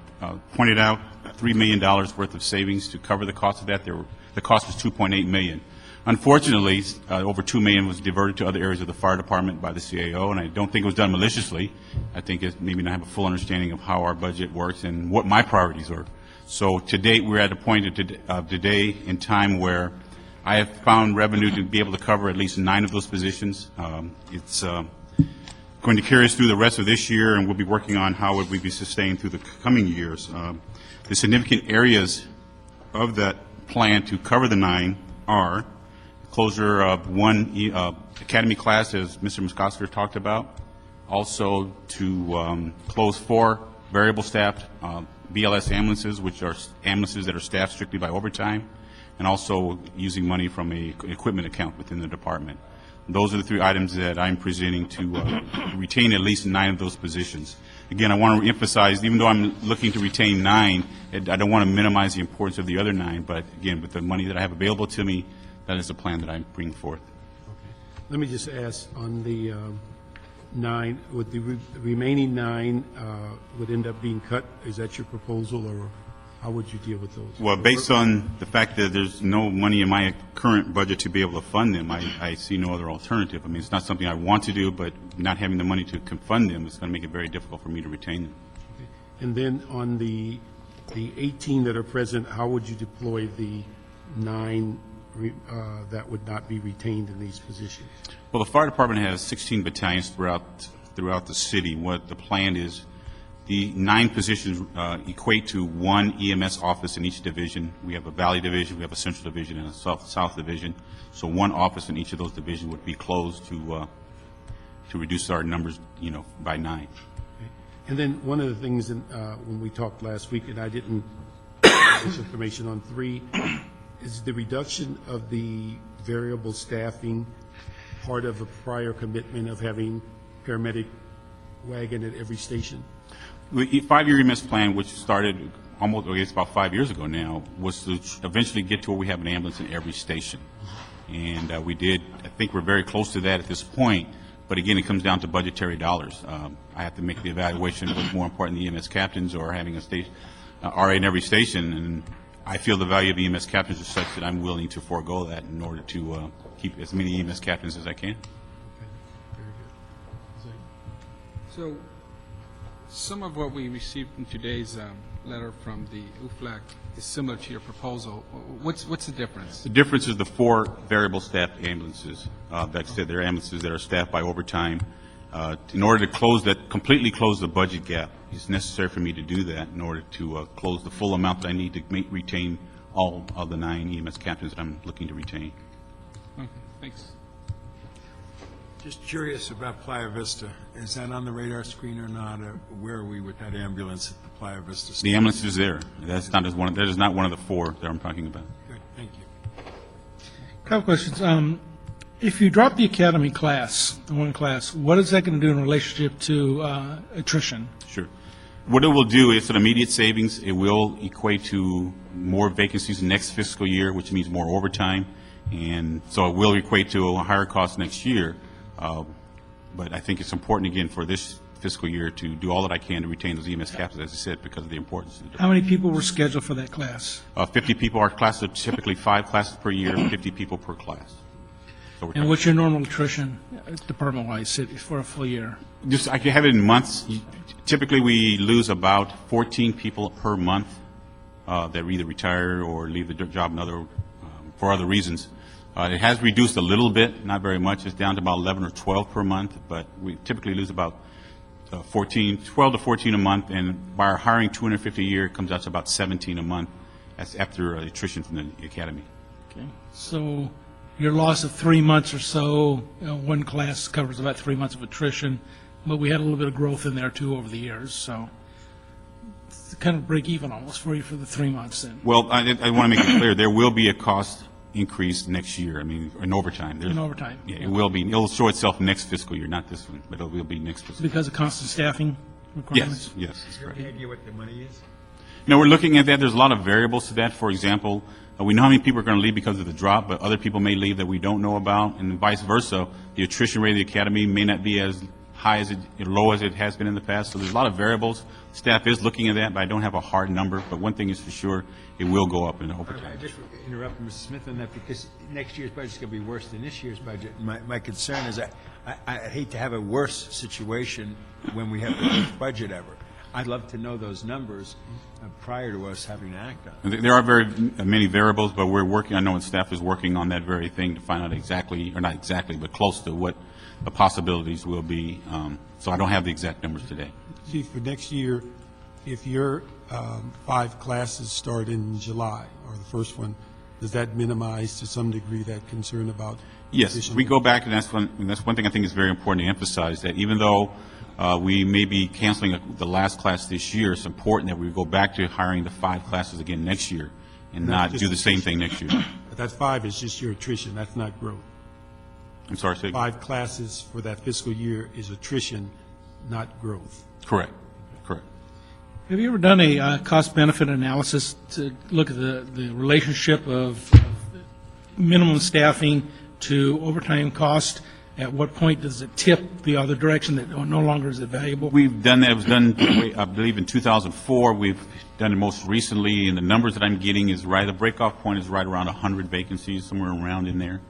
pointed out $3 million worth of savings to cover the cost of that. The cost was $2.8 million. Unfortunately, over $2 million was diverted to other areas of the fire department by the CAO, and I don't think it was done maliciously. I think it maybe not have a full understanding of how our budget works and what my priorities are. So to date, we're at a point of today in time where I have found revenue to be able to cover at least 9 of those positions. It's going to carry us through the rest of this year, and we'll be working on how would we be sustained through the coming years. The significant areas of that plan to cover the 9 are closure of one academy class, as Mr. Muskosker talked about, also to close 4 variable staffed BLS ambulances, which are ambulances that are staffed strictly by overtime, and also using money from an equipment account within the department. Those are the 3 items that I'm presenting to retain at least 9 of those positions. Again, I want to emphasize, even though I'm looking to retain 9, I don't want to minimize the importance of the other 9, but again, with the money that I have available to me, that is the plan that I bring forth. Let me just ask, on the 9, would the remaining 9 would end up being cut? Is that your proposal, or how would you deal with those? Well, based on the fact that there's no money in my current budget to be able to fund them, I see no other alternative. I mean, it's not something I want to do, but not having the money to fund them is going to make it very difficult for me to retain them. Okay. And then on the 18 that are present, how would you deploy the 9 that would not be retained in these positions? Well, the fire department has 16 battalions throughout the city. What the plan is, the 9 positions equate to 1 EMS office in each division. We have a Valley Division, we have a Central Division, and a South Division. So 1 office in each of those divisions would be closed to reduce our numbers, by 9. Okay. And then one of the things when we talked last week, and I didn't have this information on 3, is the reduction of the variable staffing part of a prior commitment of having paramedic wagon at every station? The 5-year EMS plan, which started it's about 5 years ago now, was to eventually get to where we have an ambulance in every station. And we did, I think we're very close to that at this point, but again, it comes down to budgetary dollars. I have to make the evaluation of what's more important, the EMS captains or having a station, RA in every station, and I feel the value of EMS captains is such that I'm willing to forego that in order to keep as many EMS captains as I can. Okay, very good. So, some of what we received in today's letter from the UFLAC is similar to your proposal. What's the difference? The difference is the 4 variable staffed ambulances. Like I said, they're ambulances that are staffed by overtime. In order to completely close the budget gap, it's necessary for me to do that in order to close the full amount that I need to retain all of the 9 EMS captains that I'm looking to retain. Okay, thanks. Just curious about Playa Vista. Is that on the radar screen or not? Where are we with that ambulance at the Playa Vista station? The ambulance is there. That is not one of the 4 that I'm talking about. Good, thank you. Couple questions. If you drop the academy class, the 1 class, what is that going to do in relationship to attrition? Sure. What it will do is an immediate savings. It will equate to more vacancies next fiscal year, which means more overtime. And so it will equate to a higher cost next year. But I think it's important, again, for this fiscal year to do all that I can to retain those EMS captains, as I said, because of the importance. How many people were scheduled for that class? 50 people. Our classes are typically 5 classes per year, 50 people per class. So And what's your normal attrition, department-wise, for a full year? Just, I can have it in months. Typically, we lose about 14 people per month that either retire or leave the job for other reasons. It has reduced a little bit, not very much. It's down to about 11 or 12 per month, but we typically lose about 12 to 14 a month, and by our hiring 250 a year, it comes out to about 17 a month. That's after attrition from the academy. Okay. So your loss of 3 months or so, 1 class covers about 3 months of attrition, but we had a little bit of growth in there too over the years, so it's kind of break even almost for you for the 3 months then. Well, I want to make it clear, there will be a cost increase next year, in overtime. In overtime. Yeah, it will be. It'll show itself next fiscal year, not this one, but it will be next fiscal year. Because of constant staffing requirements? Yes, that's correct. Any idea what the money is? We're looking at that. There's a lot of variables to that. For example, we know how many people are going to leave because of the drop, but other people may leave that we don't know about, and vice versa. The attrition rate of the academy may not be as high as low as it has been in the past. So there's a lot of variables. Staff is looking at that, but I don't have a hard number. But one thing is for sure, it will go up in overtime. I just interrupt Mr. Smith on that because next year's budget is going to be worse than this year's budget. My concern is I hate to have a worse situation when we have the worst budget ever. I'd love to know those numbers prior to us having to act on it. There are very many variables, but we're working. I know staff is working on that very thing to find out exactly, or not exactly, but close to what the possibilities will be. So I don't have the exact numbers today. See, for next year, if your 5 classes start in July, or the first one, does that minimize to some degree that concern about? Yes, we go back, and that's one thing I think is very important to emphasize, that even though We may be canceling the last class this year. It's important that we go back to hiring the 5 classes again next year and not do the same thing next year. But that 5 is just your attrition, that's not growth. I'm sorry, say again? 5 classes for that fiscal year is attrition, not growth. Correct, correct. Have you ever done a cost-benefit analysis to look at the relationship of minimum staffing to overtime cost? At what point does it tip the other direction that no longer is it valuable? We've done that. It was done, I believe, in 2004. We've done it most recently, and the numbers that I'm getting is right, the breakoff point is right around 100 vacancies, somewhere around in there.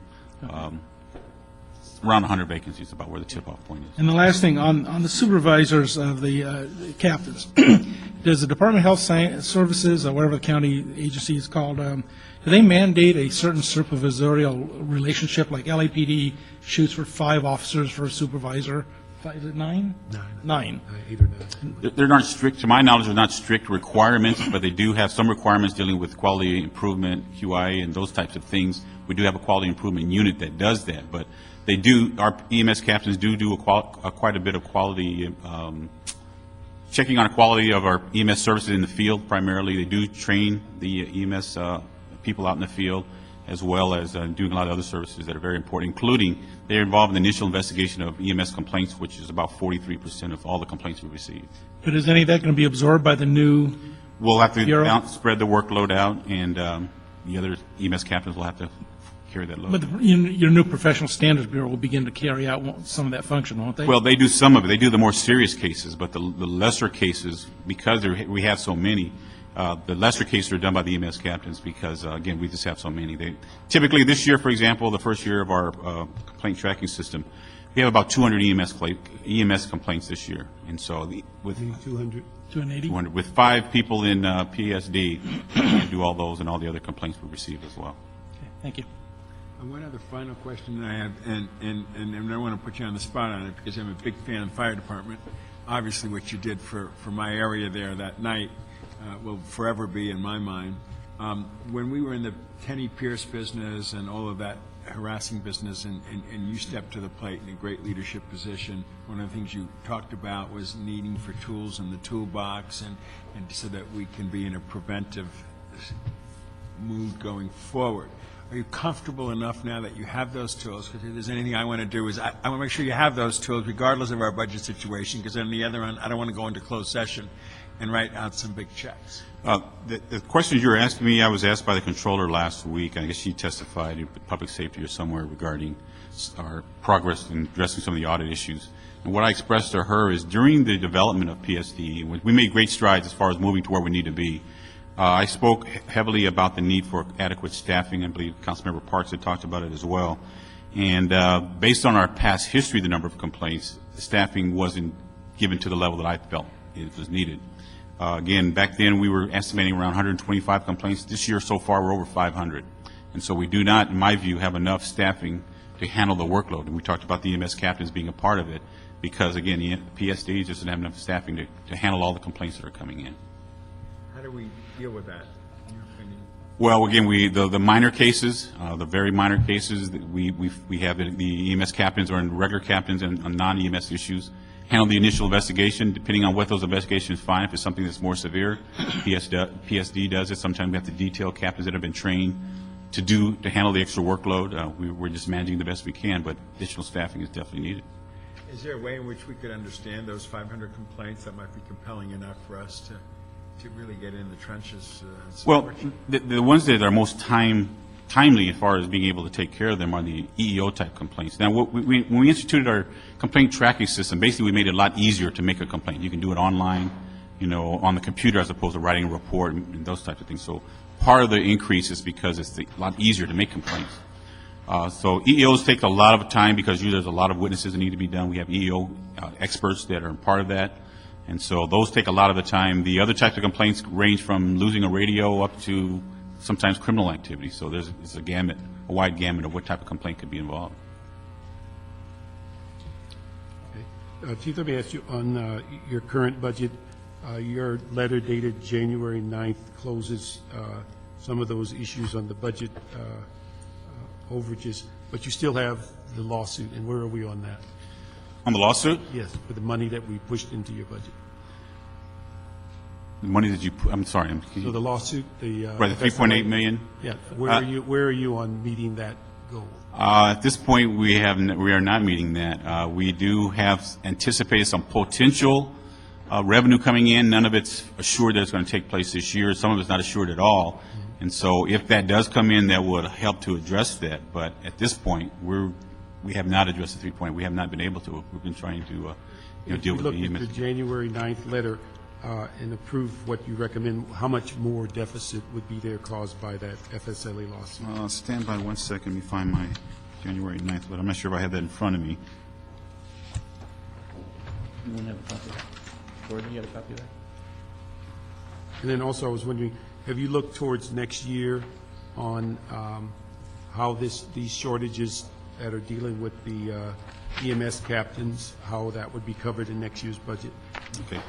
Around 100 vacancies is about where the tip-off point is. And the last thing, on the supervisors of the captains, does the Department of Health Services, or whatever the county agency is called, do they mandate a certain supervisorial relationship, like LAPD shoots for 5 officers for a supervisor? Is it 9? 9. 8 or 9. They're not strict, to my knowledge, they're not strict requirements, but they do have some requirements dealing with quality improvement, QI, and those types of things. We do have a quality improvement unit that does that, but they do, our EMS captains do quite a bit of quality, checking on the quality of our EMS services in the field primarily. They do train the EMS people out in the field, as well as doing a lot of other services that are very important, including they're involved in the initial investigation of EMS complaints, which is about 43% of all the complaints we receive. But is any of that going to be absorbed by the new We'll have to bureau? spread the workload out, and the other EMS captains will have to carry that load. But your new Professional Standards Bureau will begin to carry out some of that function, won't they? Well, they do some of it. They do the more serious cases, but the lesser cases, because we have so many, the lesser cases are done by the EMS captains because, again, we just have so many. Typically, this year, for example, the first year of our complaint tracking system, we have about 200 EMS complaints this year. And so with 200? 280? 200. With 5 people in PSD, we do all those and all the other complaints we receive as well. Okay, thank you. One other final question that I have, and I don't want to put you on the spot on it because I'm a big fan of the fire department. Obviously, what you did for my area there that night will forever be in my mind. When we were in the Tenny Pierce business and all of that harassing business, and you stepped to the plate in a great leadership position, one of the things you talked about was needing for tools in the toolbox, and so that we can be in a preventive mood going forward. Are you comfortable enough now that you have those tools? Because if there's anything I want to do is I want to make sure you have those tools regardless of our budget situation, because on the other end, I don't want to go into closed session and write out some big checks. The questions you were asking me, I was asked by the controller last week. I guess she testified in public safety or somewhere regarding our progress in addressing some of the audit issues. And what I expressed to her is during the development of PSD, we made great strides as far as moving to where we need to be. I spoke heavily about the need for adequate staffing. I believe Councilmember Parks had talked about it as well. And based on our past history, the number of complaints, the staffing wasn't given to the level that I felt it was needed. Again, back then we were estimating around 125 complaints. This year so far we're over 500. And so we do not, in my view, have enough staffing to handle the workload. And we talked about the EMS captains being a part of it because, again, the PSD just doesn't have enough staffing to handle all the complaints that are coming in. How do we deal with that, in your opinion? Well, again, the minor cases, the very minor cases, we have the EMS captains or regular captains and on non-EMS issues handle the initial investigation. Depending on what those investigations find, if it's something that's more severe, PSD does it. Sometimes we have to detail captains that have been trained to handle the extra workload. We're just managing the best we can, but additional staffing is definitely needed. Is there a way in which we could understand those 500 complaints that might be compelling enough for us to really get in the trenches? Well, the ones that are most timely as far as being able to take care of them are the EEO-type complaints. Now, when we instituted our complaint tracking system, basically we made it a lot easier to make a complaint. You can do it online, on the computer as opposed to writing a report and those types of things. So part of the increase is because it's a lot easier to make complaints. So EEOs take a lot of time because usually there's a lot of witnesses that need to be done. We have EEO experts that are part of that. And so those take a lot of the time. The other types of complaints range from losing a radio up to sometimes criminal activity. So it's a wide gamut of what type of complaint could be involved. Okay. Chief, let me ask you on your current budget. Your letter dated January 9th closes some of those issues on the budget overages, but you still have the lawsuit, and where are we on that? On the lawsuit? Yes, for the money that we pushed into your budget. The money that I'm sorry. So the lawsuit, Right, the $3.8 million? Yeah, where are you on meeting that goal? At this point, we are not meeting that. We do have anticipated some potential revenue coming in. None of it's assured that it's going to take place this year. Some of it's not assured at all. And so if that does come in, that would help to address that. But at this point, we have not addressed the 3.8. We have not been able to. We've been trying to deal with the If you look at the January 9th letter and approve what you recommend, how much more deficit would be there caused by that FSLA lawsuit? Stand by 1 second. Let me find my January 9th letter. I'm not sure if I have that in front of me. You want to have a copy of that? Gordon, you have a copy of that? And then also, I was wondering, have you looked towards next year on how these shortages that are dealing with the EMS captains, how that would be covered in next year's budget? Okay.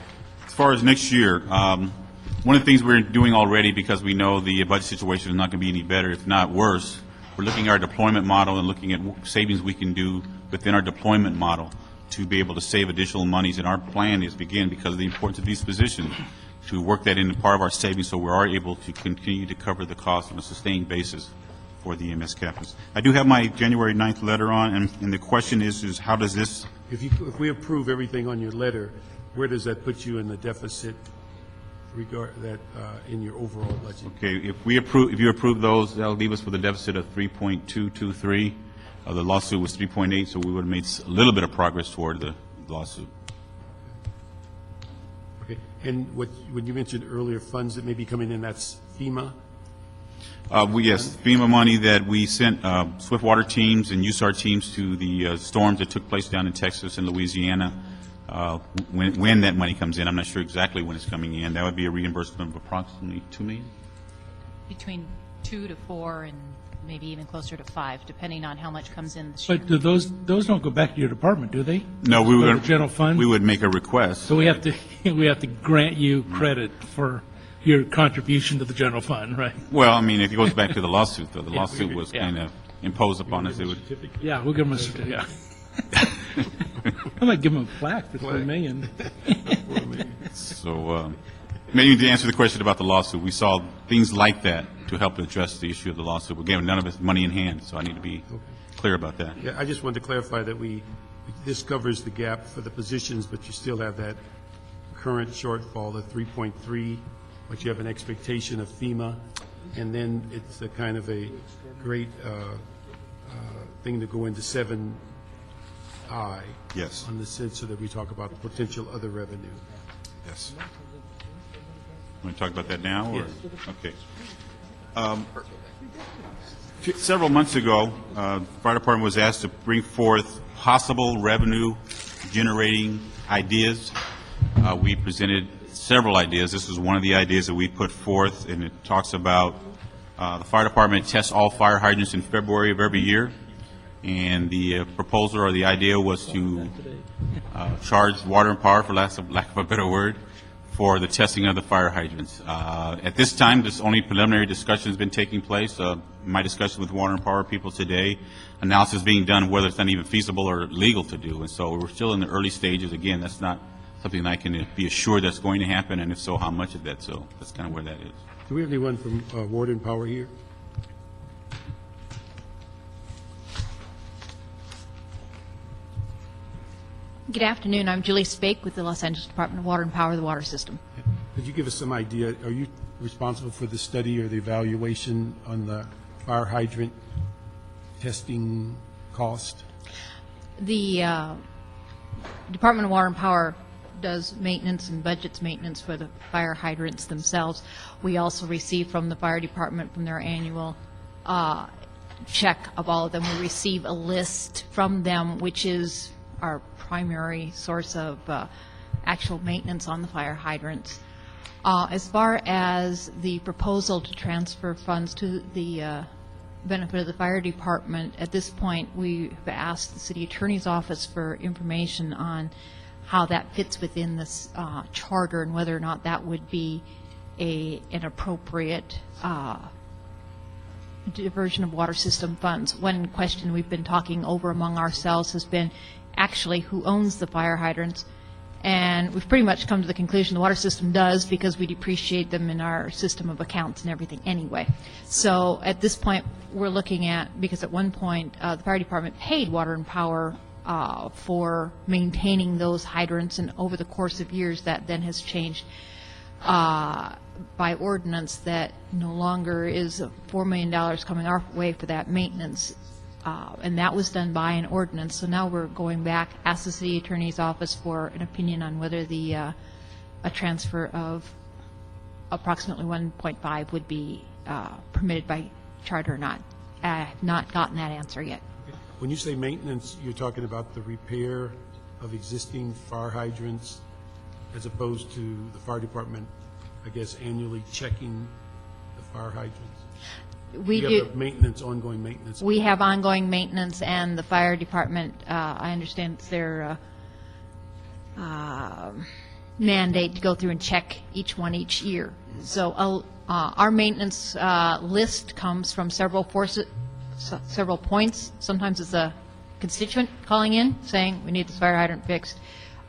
As far as next year, one of the things we're doing already, because we know the budget situation is not going to be any better, if not worse, we're looking at our deployment model and looking at savings we can do within our deployment model to be able to save additional monies. And our plan is, again, because of the importance of these positions, to work that into part of our savings so we are able to continue to cover the cost on a sustained basis for the EMS captains. I do have my January 9th letter on, and the question is how does this... If we approve everything on your letter, where does that put you in the deficit in your overall budget? Okay, if you approve those, that'll leave us with a deficit of 3.223. The lawsuit was 3.8, so we would have made a little bit of progress toward the lawsuit. Okay, and when you mentioned earlier funds that may be coming in, that's FEMA? Yes, FEMA money that we sent swiftwater teams and USAR teams to the storms that took place down in Texas and Louisiana. When that money comes in, I'm not sure exactly when it's coming in. That would be a reimbursement of approximately $2 million. Between 2 to 4 and maybe even closer to 5, depending on how much comes in this year. But do those don't go back to your department, do they? No, we would general fund. We would make a request. So we have to grant you credit for your contribution to the general fund, right? Well, I mean, if it goes back to the lawsuit, though, the lawsuit was kind of imposed upon us. Yeah, we'll give them a certificate. Yeah. I might give them a plaque for $4 million. So, maybe to answer the question about the lawsuit, we saw things like that to help address the issue of the lawsuit. Again, none of it's money in hand, so I need to be clear about that. Yeah, I just wanted to clarify that this covers the gap for the positions, but you still have that current shortfall, the 3.3, but you have an expectation of FEMA, and then it's a kind of a great thing to go into 7I. Yes. On the sense so that we talk about potential other revenue. Yes. Want to talk about that now? Or? Yes. Okay. Several months ago, the fire department was asked to bring forth possible revenue-generating ideas. We presented several ideas. This is one of the ideas that we put forth, and it talks about the fire department tests all fire hydrants in February of every year. And the proposal or the idea was to charge Water and Power, for lack of a better word, for the testing of the fire hydrants. At this time, this only preliminary discussion has been taking place. My discussion with Water and Power people today, analysis being done whether it's not even feasible or legal to do. And so we're still in the early stages. Again, that's not something that I can be assured that's going to happen, and if so, how much of that. So that's kind of where that is. Do we have anyone from Water and Power here? Good afternoon. I'm Julie Spake with the Los Angeles Department of Water and Power, the water system. Could you give us some idea? Are you responsible for the study or the evaluation on the fire hydrant testing cost? The Department of Water and Power does maintenance and budgets maintenance for the fire hydrants themselves. We also receive from the fire department from their annual check of all of them. We receive a list from them, which is our primary source of actual maintenance on the fire hydrants. As far as the proposal to transfer funds to the benefit of the fire department, at this point we have asked the city attorney's office for information on how that fits within this charter and whether or not that would be an appropriate diversion of water system funds. One question we've been talking over among ourselves has been actually who owns the fire hydrants. And we've pretty much come to the conclusion the water system does, because we depreciate them in our system of accounts and everything anyway. So at this point, we're looking at, because at one point, the fire department paid Water and Power for maintaining those hydrants, and over the course of years, that then has changed by ordinance that no longer is $4 million coming our way for that maintenance. And that was done by an ordinance. So now we're going back, ask the city attorney's office for an opinion on whether a transfer of approximately 1.5 would be permitted by charter or not. I have not gotten that answer yet. When you say maintenance, you're talking about the repair of existing fire hydrants as opposed to the fire department, I guess, annually checking the fire hydrants? We you do have maintenance, ongoing maintenance. We have ongoing maintenance, and the fire department, I understand it's their mandate to go through and check each one each year. So our maintenance list comes from several points. Sometimes it's a constituent calling in saying we need this fire hydrant fixed.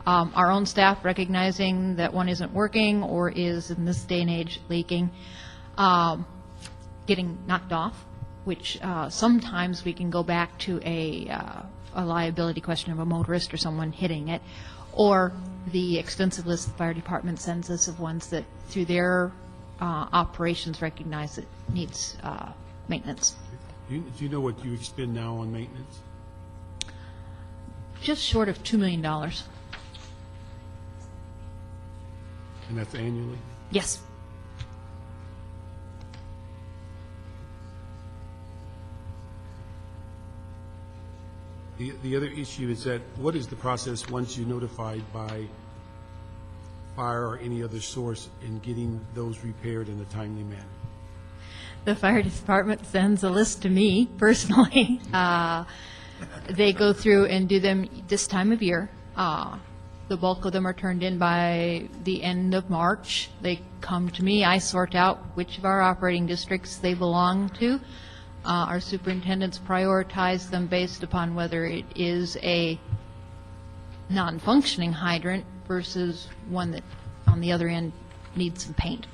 Our own staff recognizing that one isn't working or is in this day and age leaking. Getting knocked off, which sometimes we can go back to a liability question of a motorist or someone hitting it, or the extensive list the fire department sends us of ones that through their operations recognize it needs maintenance. Do you know what you expend now on maintenance? Just short of $2 million. And that's annually? Yes. The other issue is that what is the process once you're notified by fire or any other source in getting those repaired in a timely manner? The fire department sends a list to me personally. They go through and do them this time of year. The bulk of them are turned in by the end of March. They come to me. I sort out which of our operating districts they belong to. Our superintendents prioritize them based upon whether it is a non-functioning hydrant versus one that on the other end needs some paint.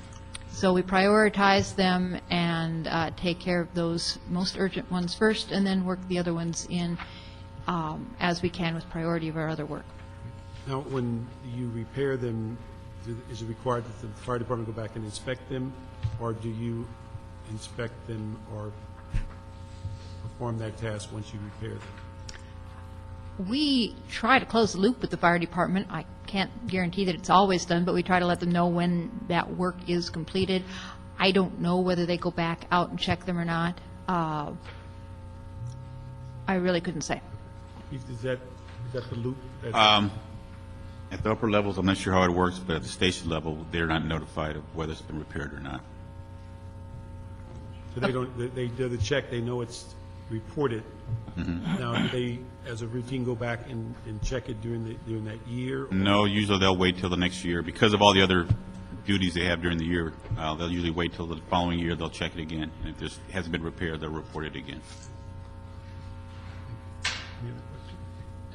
So we prioritize them and take care of those most urgent ones first, and then work the other ones in as we can with priority of our other work. Now, when you repair them, is it required that the fire department go back and inspect them, or do you inspect them or perform that task once you repair them? We try to close the loop with the fire department. I can't guarantee that it's always done, but we try to let them know when that work is completed. I don't know whether they go back out and check them or not. I really couldn't say. Is that the loop? At the upper levels, I'm not sure how it works, but at the station level, they're not notified of whether it's been repaired or not. So they do the check, they know it's reported. Mm-hmm. Now, do they, as a routine, go back and check it during that year? No, usually they'll wait till the next year. Because of all the other duties they have during the year, they'll usually wait till the following year, they'll check it again. And if it hasn't been repaired, they'll report it again.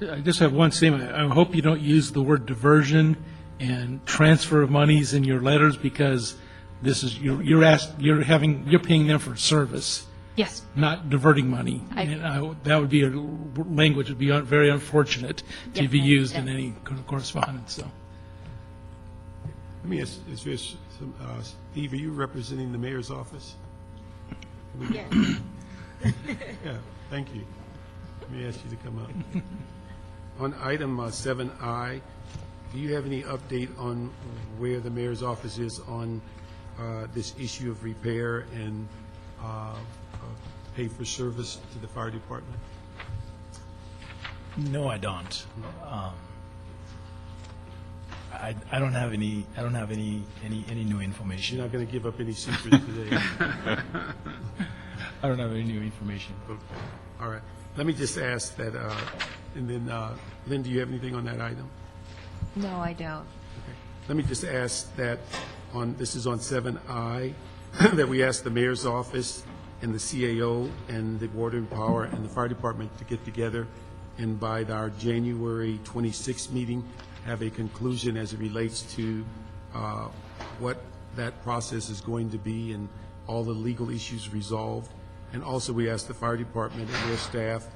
I just have one statement. I hope you don't use the word diversion and transfer of monies in your letters, because this is you're paying them for service. Yes. Not diverting money. That would be language would be very unfortunate to be used in any correspondence. So. Let me ask this, Steve, are you representing the mayor's office? Yes. Yeah, thank you. Let me ask you to come up. On item 7I, do you have any update on where the mayor's office is on this issue of repair and pay for service to the fire department? No, I don't. I don't have any new information. You're not going to give up any secrets today. I don't have any new information. Okay. All right. Let me just ask that, and then, Lynn, do you have anything on that item? No, I don't. Okay. Let me just ask that this is on 7I, that we ask the mayor's office and the CAO and the Water and Power and the fire department to get together and by our January 26th meeting, have a conclusion as it relates to what that process is going to be and all the legal issues resolved. And also, we asked the fire department and their staff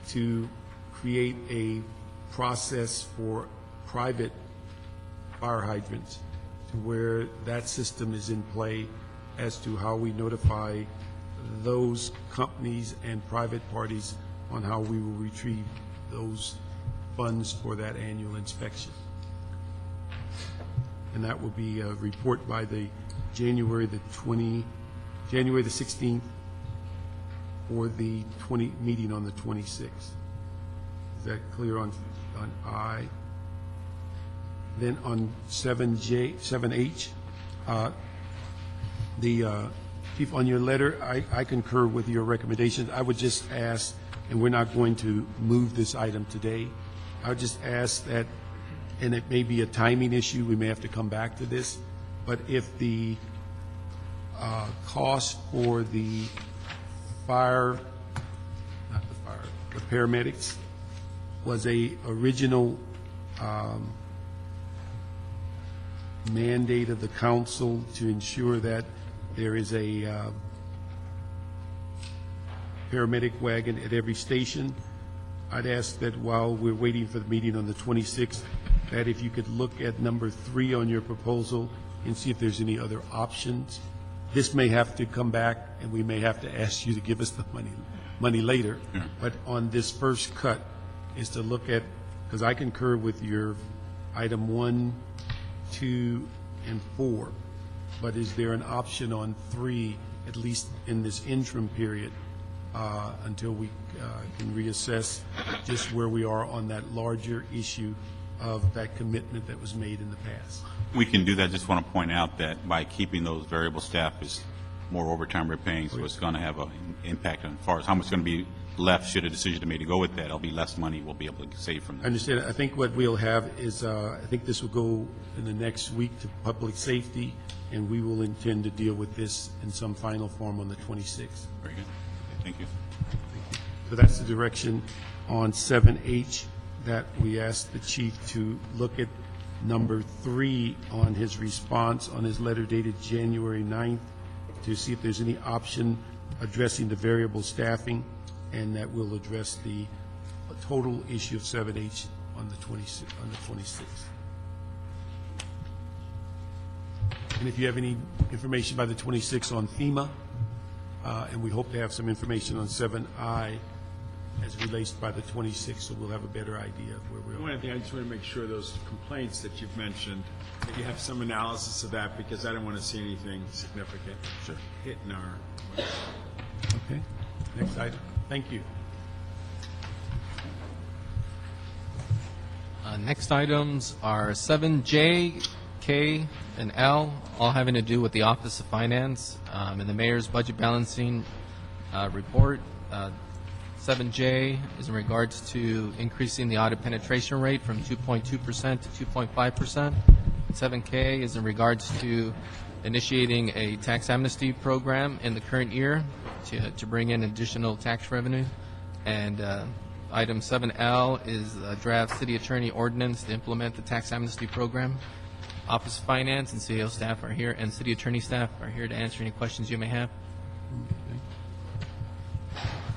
to create a process for private fire hydrants, to where that system is in play as to how we notify those companies and private parties on how we will retrieve those funds for that annual inspection. And that will be a report by the January the 16th or the meeting on the 26th. Is that clear on I? Then on 7H, Chief, on your letter, I concur with your recommendations. I would just ask, and we're not going to move this item today, I would just ask that, and it may be a timing issue, we may have to come back to this, but if the cost for the the paramedics was a original mandate of the council to ensure that there is a paramedic wagon at every station, I'd ask that while we're waiting for the meeting on the 26th, that if you could look at number 3 on your proposal and see if there's any other options. This may have to come back, and we may have to ask you to give us the money later. Yeah. But on this first cut is to look at, because I concur with your item 1, 2, and 4, but is there an option on 3, at least in this interim period, until we can reassess just where we are on that larger issue of that commitment that was made in the past? We can do that. Just want to point out that by keeping those variable staff is more overtime we're paying, so it's going to have an impact on as far as how much is going to be left should a decision be made to go with that. It'll be less money we'll be able to save from that. I understand. I think what we'll have is, I think this will go in the next week to public safety, and we will intend to deal with this in some final form on the 26th. Very good. Thank you. So that's the direction on 7H, that we asked the chief to look at number 3 on his response on his letter dated January 9th to see if there's any option addressing the variable staffing, and that will address the total issue of 7H on the 26th. And if you have any information by the 26th on FEMA, and we hope to have some information on 7I as released by the 26th, so we'll have a better idea of where we are. One thing, I just want to make sure those complaints that you've mentioned, that you have some analysis of that, because I don't want to see anything significant hitting our... Okay. Next item. Thank you. Next items are 7J, K, and L, all having to do with the Office of Finance and the Mayor's Budget Balancing Report. 7J is in regards to increasing the audit penetration rate from 2.2% to 2.5%. 7K is in regards to initiating a tax amnesty program in the current year to bring in additional tax revenue. And item 7L is a draft city attorney ordinance to implement the tax amnesty program. Office of Finance and CAO staff are here, and city attorney staff are here to answer any questions you may have.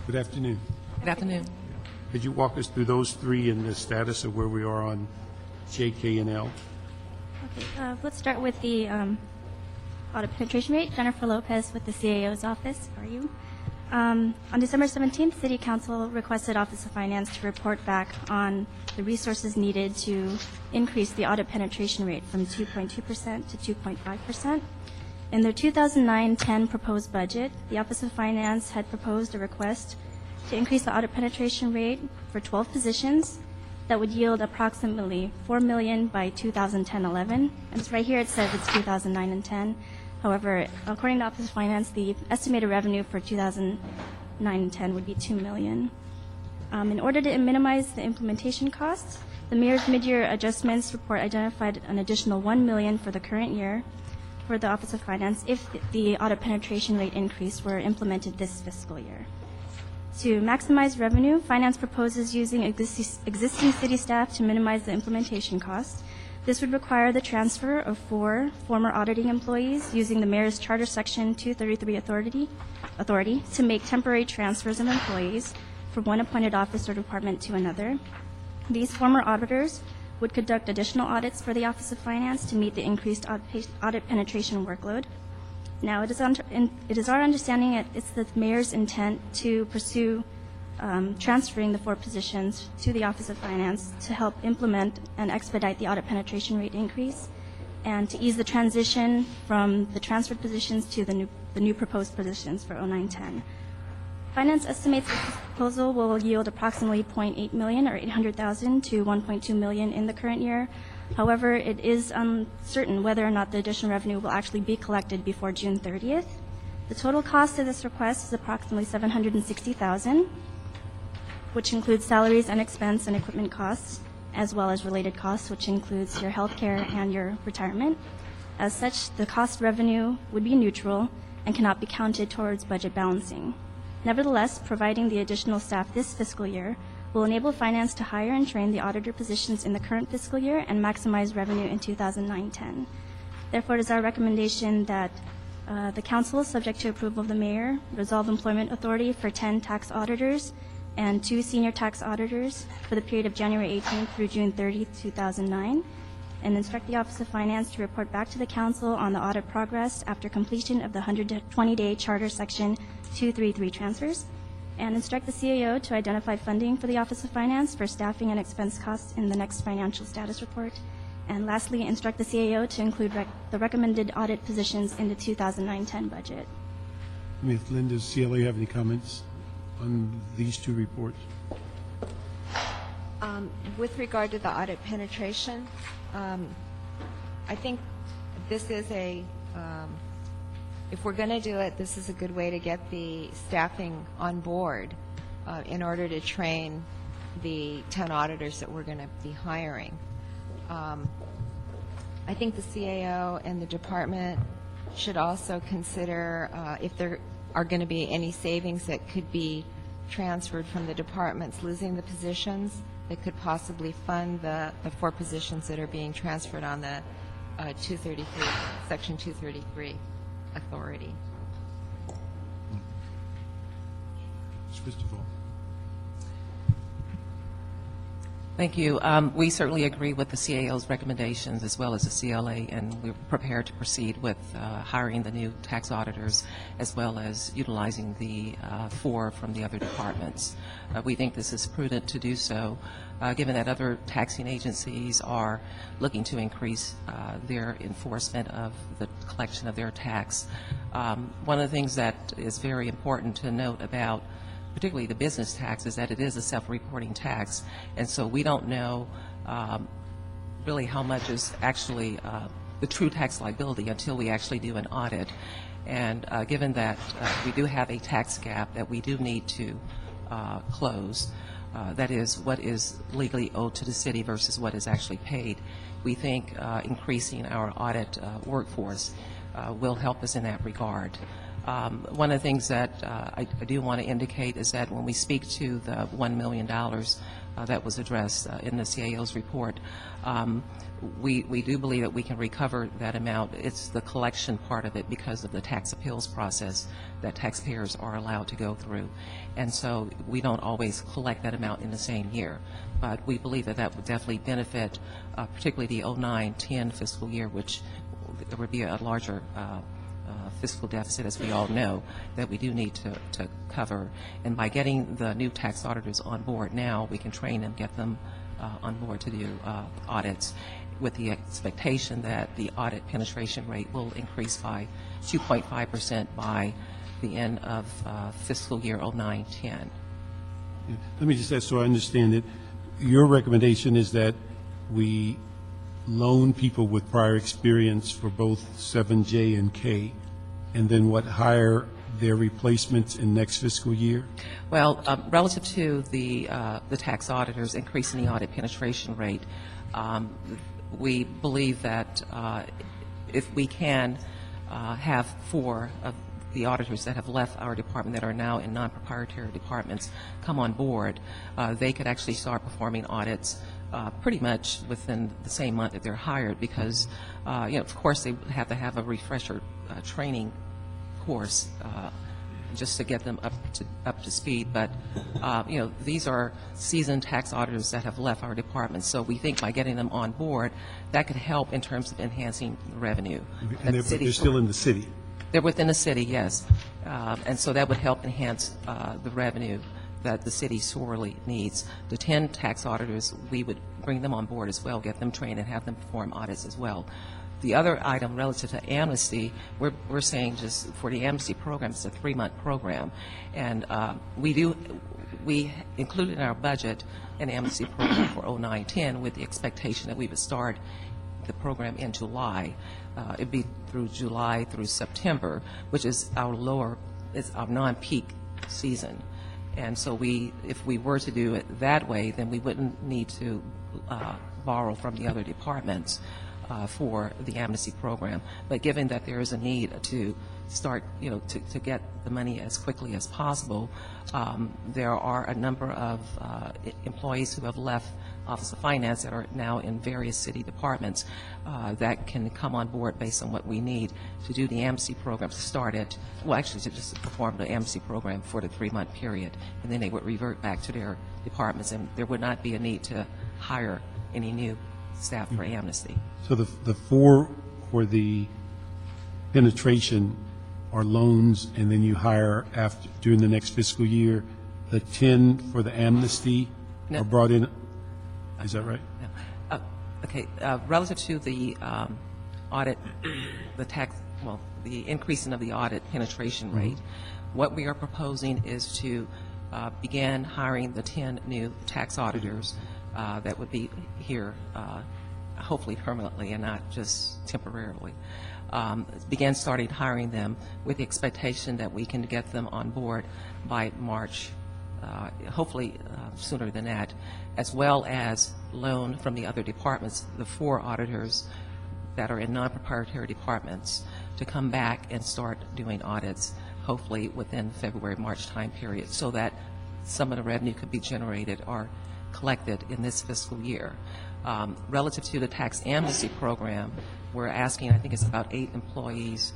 Good afternoon. Good afternoon. Could you walk us through those 3 and the status of where we are on J, K, and L? Okay, let's start with the audit penetration rate. Jennifer Lopez with the CAO's office. How are you? On December 17th, City Council requested Office of Finance to report back on the resources needed to increase the audit penetration rate from 2.2% to 2.5%. In their 2009-10 proposed budget, the Office of Finance had proposed a request to increase the audit penetration rate for 12 positions that would yield approximately $4 million by 2010-11. And it's right here it says it's 2009 and 10. However, according to Office of Finance, the estimated revenue for 2009 and 10 would be $2 million. In order to minimize the implementation costs, the Mayor's mid-year adjustments report identified an additional $1 million for the current year for the Office of Finance if the audit penetration rate increase were implemented this fiscal year. To maximize revenue, Finance proposes using existing city staff to minimize the implementation costs. This would require the transfer of 4 former auditing employees using the Mayor's Charter Section 233 authority to make temporary transfers of employees from one appointed office or department to another. These former auditors would conduct additional audits for the Office of Finance to meet the increased audit penetration workload. Now, it is our understanding that it's the Mayor's intent to pursue transferring the 4 positions to the Office of Finance to help implement and expedite the audit penetration rate increase and to ease the transition from the transferred positions to the new proposed positions for 0910. Finance estimates that this proposal will yield approximately $0.8 million or $800,000 to $1.2 million in the current year. However, it is uncertain whether or not the additional revenue will actually be collected before June 30th. The total cost of this request is approximately $760,000, which includes salaries and expense and equipment costs, as well as related costs, which includes your health care and your retirement. As such, the cost revenue would be neutral and cannot be counted towards budget balancing. Nevertheless, providing the additional staff this fiscal year will enable Finance to hire and train the auditor positions in the current fiscal year and maximize revenue in 2009-10. Therefore, it is our recommendation that the Council, subject to approval of the Mayor, resolve employment authority for 10 tax auditors and 2 senior tax auditors for the period of January 18th through June 30th, 2009, and instruct the Office of Finance to report back to the Council on the audit progress after completion of the 120-day Charter Section 233 transfers, and instruct the CAO to identify funding for the Office of Finance for staffing and expense costs in the next financial status report. And lastly, instruct the CAO to include the recommended audit positions in the 2009-10 budget. Ms. Lynn, does CLA have any comments on these 2 reports? With regard to the audit penetration, I think this is if we're going to do it, this is a good way to get the staffing on board in order to train the 10 auditors that we're going to be hiring. I think the CAO and the department should also consider if there are going to be any savings that could be transferred from the departments losing the positions that could possibly fund the 4 positions that are being transferred on the 233, Section 233 authority. Thank you. We certainly agree with the CAO's recommendations as well as the CLA, and we're prepared to proceed with hiring the new tax auditors as well as utilizing the 4 from the other departments. We think this is prudent to do so, given that other taxing agencies are looking to increase their enforcement of the collection of their tax. One of the things that is very important to note about particularly the business tax is that it is a self-reporting tax, and so we don't know really how much is actually the true tax liability until we actually do an audit. And given that we do have a tax gap that we do need to close, that is what is legally owed to the city versus what is actually paid, we think increasing our audit workforce will help us in that regard. One of the things that I do want to indicate is that when we speak to the $1 million that was addressed in the CAO's report, we do believe that we can recover that amount. It's the collection part of it because of the tax appeals process that taxpayers are allowed to go through. And so we don't always collect that amount in the same year. But we believe that that would definitely benefit particularly the 09-10 fiscal year, which there would be a larger fiscal deficit, as we all know, that we do need to cover. And by getting the new tax auditors on board now, we can train them, get them on board to do audits with the expectation that the audit penetration rate will increase by 2.5% by the end of fiscal year 09-10. Let me just ask so I understand it. Your recommendation is that we loan people with prior experience for both 7J and K, and then what, hire their replacements in next fiscal year? Well, relative to the tax auditors increasing the audit penetration rate, we believe that if we can have 4 of the auditors that have left our department that are now in non-proprietary departments come on board, they could actually start performing audits pretty much within the same month that they're hired, because, of course, they have to have a refresher training course just to get them up to speed. But, these are seasoned tax auditors that have left our department. So we think by getting them on board, that could help in terms of enhancing revenue. And they're still in the city? They're within the city, yes. And so that would help enhance the revenue that the city sorely needs. The 10 tax auditors, we would bring them on board as well, get them trained and have them perform audits as well. The other item relative to amnesty, we're saying just for the amnesty program, it's a 3-month program. And we included in our budget an amnesty program for 09-10 with the expectation that we would start the program in July. It'd be through July through September, which is our non-peak season. And so if we were to do it that way, then we wouldn't need to borrow from the other departments for the amnesty program. But given that there is a need to start, to get the money as quickly as possible, there are a number of employees who have left Office of Finance that are now in various city departments that can come on board based on what we need to do the amnesty program, to start it, well, actually to just perform the amnesty program for the 3-month period, and then they would revert back to their departments, and there would not be a need to hire any new staff for amnesty. So the 4 for the penetration are loans, and then you hire during the next fiscal year. The 10 for the amnesty are brought in. Is that right? No. Okay. Relative to the audit, the increasing of the audit penetration rate, what we are proposing is to begin hiring the 10 new tax auditors that would be here, hopefully permanently and not just temporarily. Begin starting hiring them with the expectation that we can get them on board by March, hopefully sooner than that, as well as loan from the other departments, the 4 auditors that are in non-proprietary departments, to come back and start doing audits, hopefully within February, March time period, so that some of the revenue could be generated or collected in this fiscal year. Relative to the tax amnesty program, we're asking, I think it's about 8 employees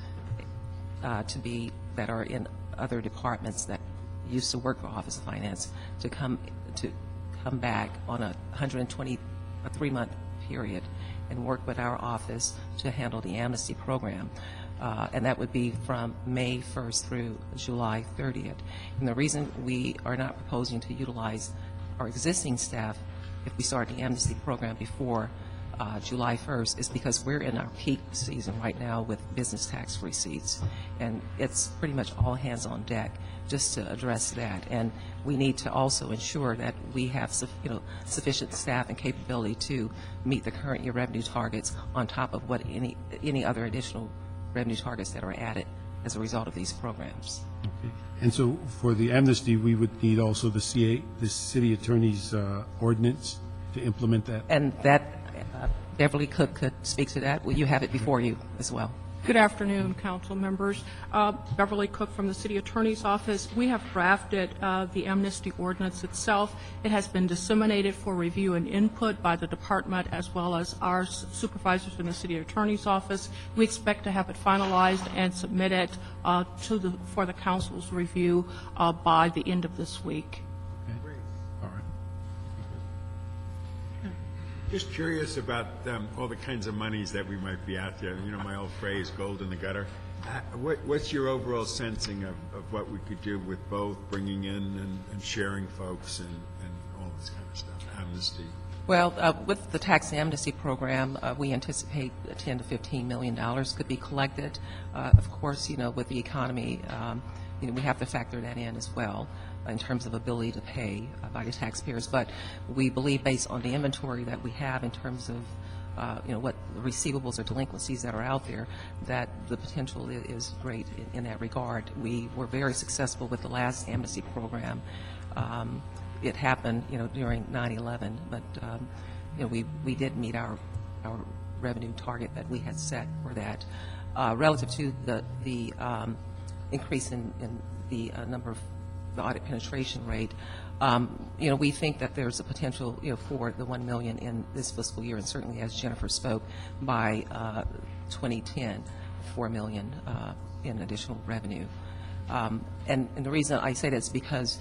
that are in other departments that used to work for Office of Finance to come back on a 3-month period and work with our office to handle the amnesty program. And that would be from May 1st through July 30th. And the reason we are not proposing to utilize our existing staff if we start the amnesty program before July 1st is because we're in our peak season right now with business tax receipts, and it's pretty much all hands on deck just to address that. And we need to also ensure that we have sufficient staff and capability to meet the current year revenue targets on top of what any other additional revenue targets that are added as a result of these programs. Okay. And so for the amnesty, we would need also the city attorney's ordinance to implement that? And that, Beverly Cook could speak to that. Will you have it before you as well? Good afternoon, council members. Beverly Cook from the City Attorney's Office. We have drafted the amnesty ordinance itself. It has been disseminated for review and input by the department as well as our supervisors in the City Attorney's Office. We expect to have it finalized and submitted for the council's review by the end of this week. Just curious about all the kinds of monies that we might be out there. You know, my old phrase, gold in the gutter. What's your overall sensing of what we could do with both bringing in and sharing folks and all this kind of stuff, amnesty? Well, with the tax amnesty program, we anticipate $10 to $15 million could be collected. Of course, with the economy, we have to factor that in as well in terms of ability to pay by the taxpayers. But we believe, based on the inventory that we have in terms of what receivables or delinquencies that are out there, that the potential is great in that regard. We were very successful with the last amnesty program. It happened, during 9/11, but we did meet our revenue target that we had set for that. Relative to the increase in the number of the audit penetration rate. We think that there's a potential, for the 1 million in this fiscal year, and certainly, as Jennifer spoke, by 2010, 4 million in additional revenue. And the reason I say that is because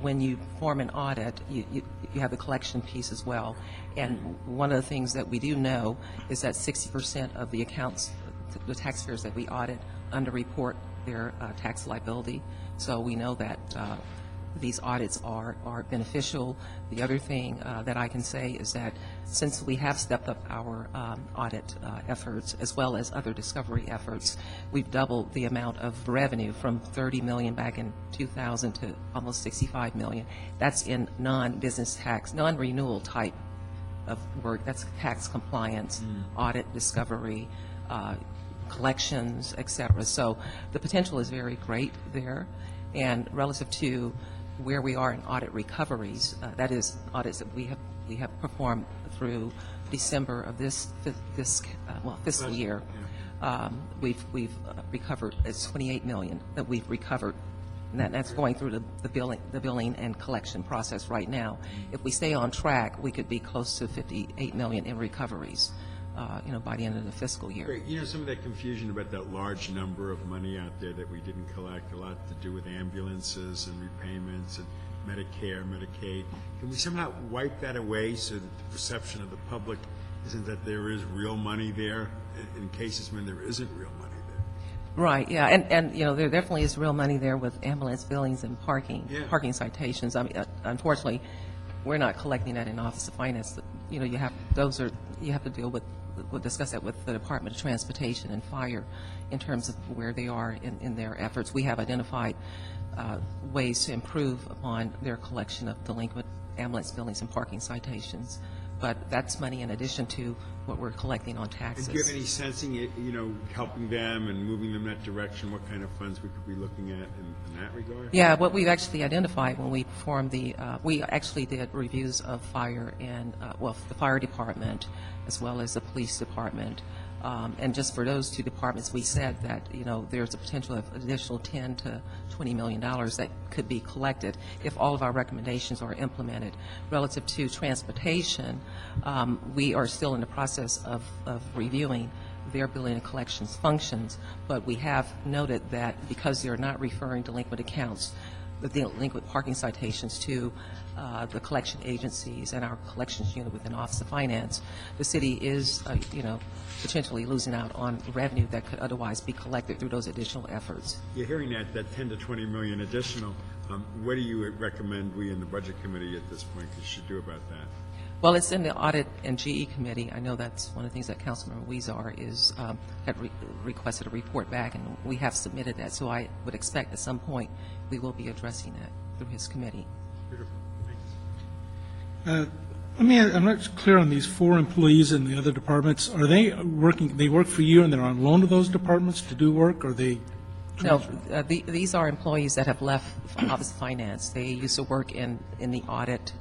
when you form an audit, you have the collection piece as well. And one of the things that we do know is that 60% of the accounts, the taxpayers that we audit, underreport their tax liability. So we know that these audits are beneficial. The other thing that I can say is that since we have stepped up our audit efforts as well as other discovery efforts, we've doubled the amount of revenue from 30 million back in 2000 to almost 65 million. That's in non-business tax, non-renewal type of work. That's tax compliance, audit, discovery, collections, et cetera. So the potential is very great there. And relative to where we are in audit recoveries, that is audits that we have performed through December of this fiscal year. We've recovered, it's 28 million that we've recovered, and that's going through the billing and collection process right now. If we stay on track, we could be close to 58 million in recoveries, by the end of the fiscal year. Great. Some of that confusion about that large number of money out there that we didn't collect, a lot to do with ambulances and repayments and Medicare, Medicaid. Can we somehow wipe that away so that the perception of the public isn't that there is real money there in cases when there isn't real money there? Right, yeah, and there definitely is real money there with ambulance billings and parking citations. I mean, unfortunately, we're not collecting that in Office of Finance. You have to deal with. We'll discuss that with the Department of Transportation and Fire in terms of where they are in their efforts. We have identified ways to improve upon their collection of delinquent ambulance billings and parking citations. But that's money in addition to what we're collecting on taxes. And do you have any sensing, helping them and moving them in that direction, what kind of funds we could be looking at in that regard? Yeah, what we've actually identified when we performed we actually did reviews of fire and, the fire department as well as the police department. And just for those two departments, we said that, there's a potential of additional $10 to $20 million that could be collected if all of our recommendations are implemented. Relative to transportation, we are still in the process of reviewing their billing and collections functions, but we have noted that because they're not referring delinquent accounts, the delinquent parking citations to the collection agencies and our collections unit within Office of Finance, the city is, potentially losing out on revenue that could otherwise be collected through those additional efforts. You're hearing that 10 to 20 million additional. What do you recommend we in the Budget Committee at this point should do about that? Well, it's in the Audit and GE Committee. I know that's one of the things that Councilmember Weezar had requested a report back, and we have submitted that. So I would expect at some point we will be addressing that through his committee. Beautiful. Thanks. I'm not clear on these 4 employees in the other departments. Are they working? They work for you, and they're on loan to those departments to do work, or they? No, these are employees that have left Office of Finance. They used to work in the audit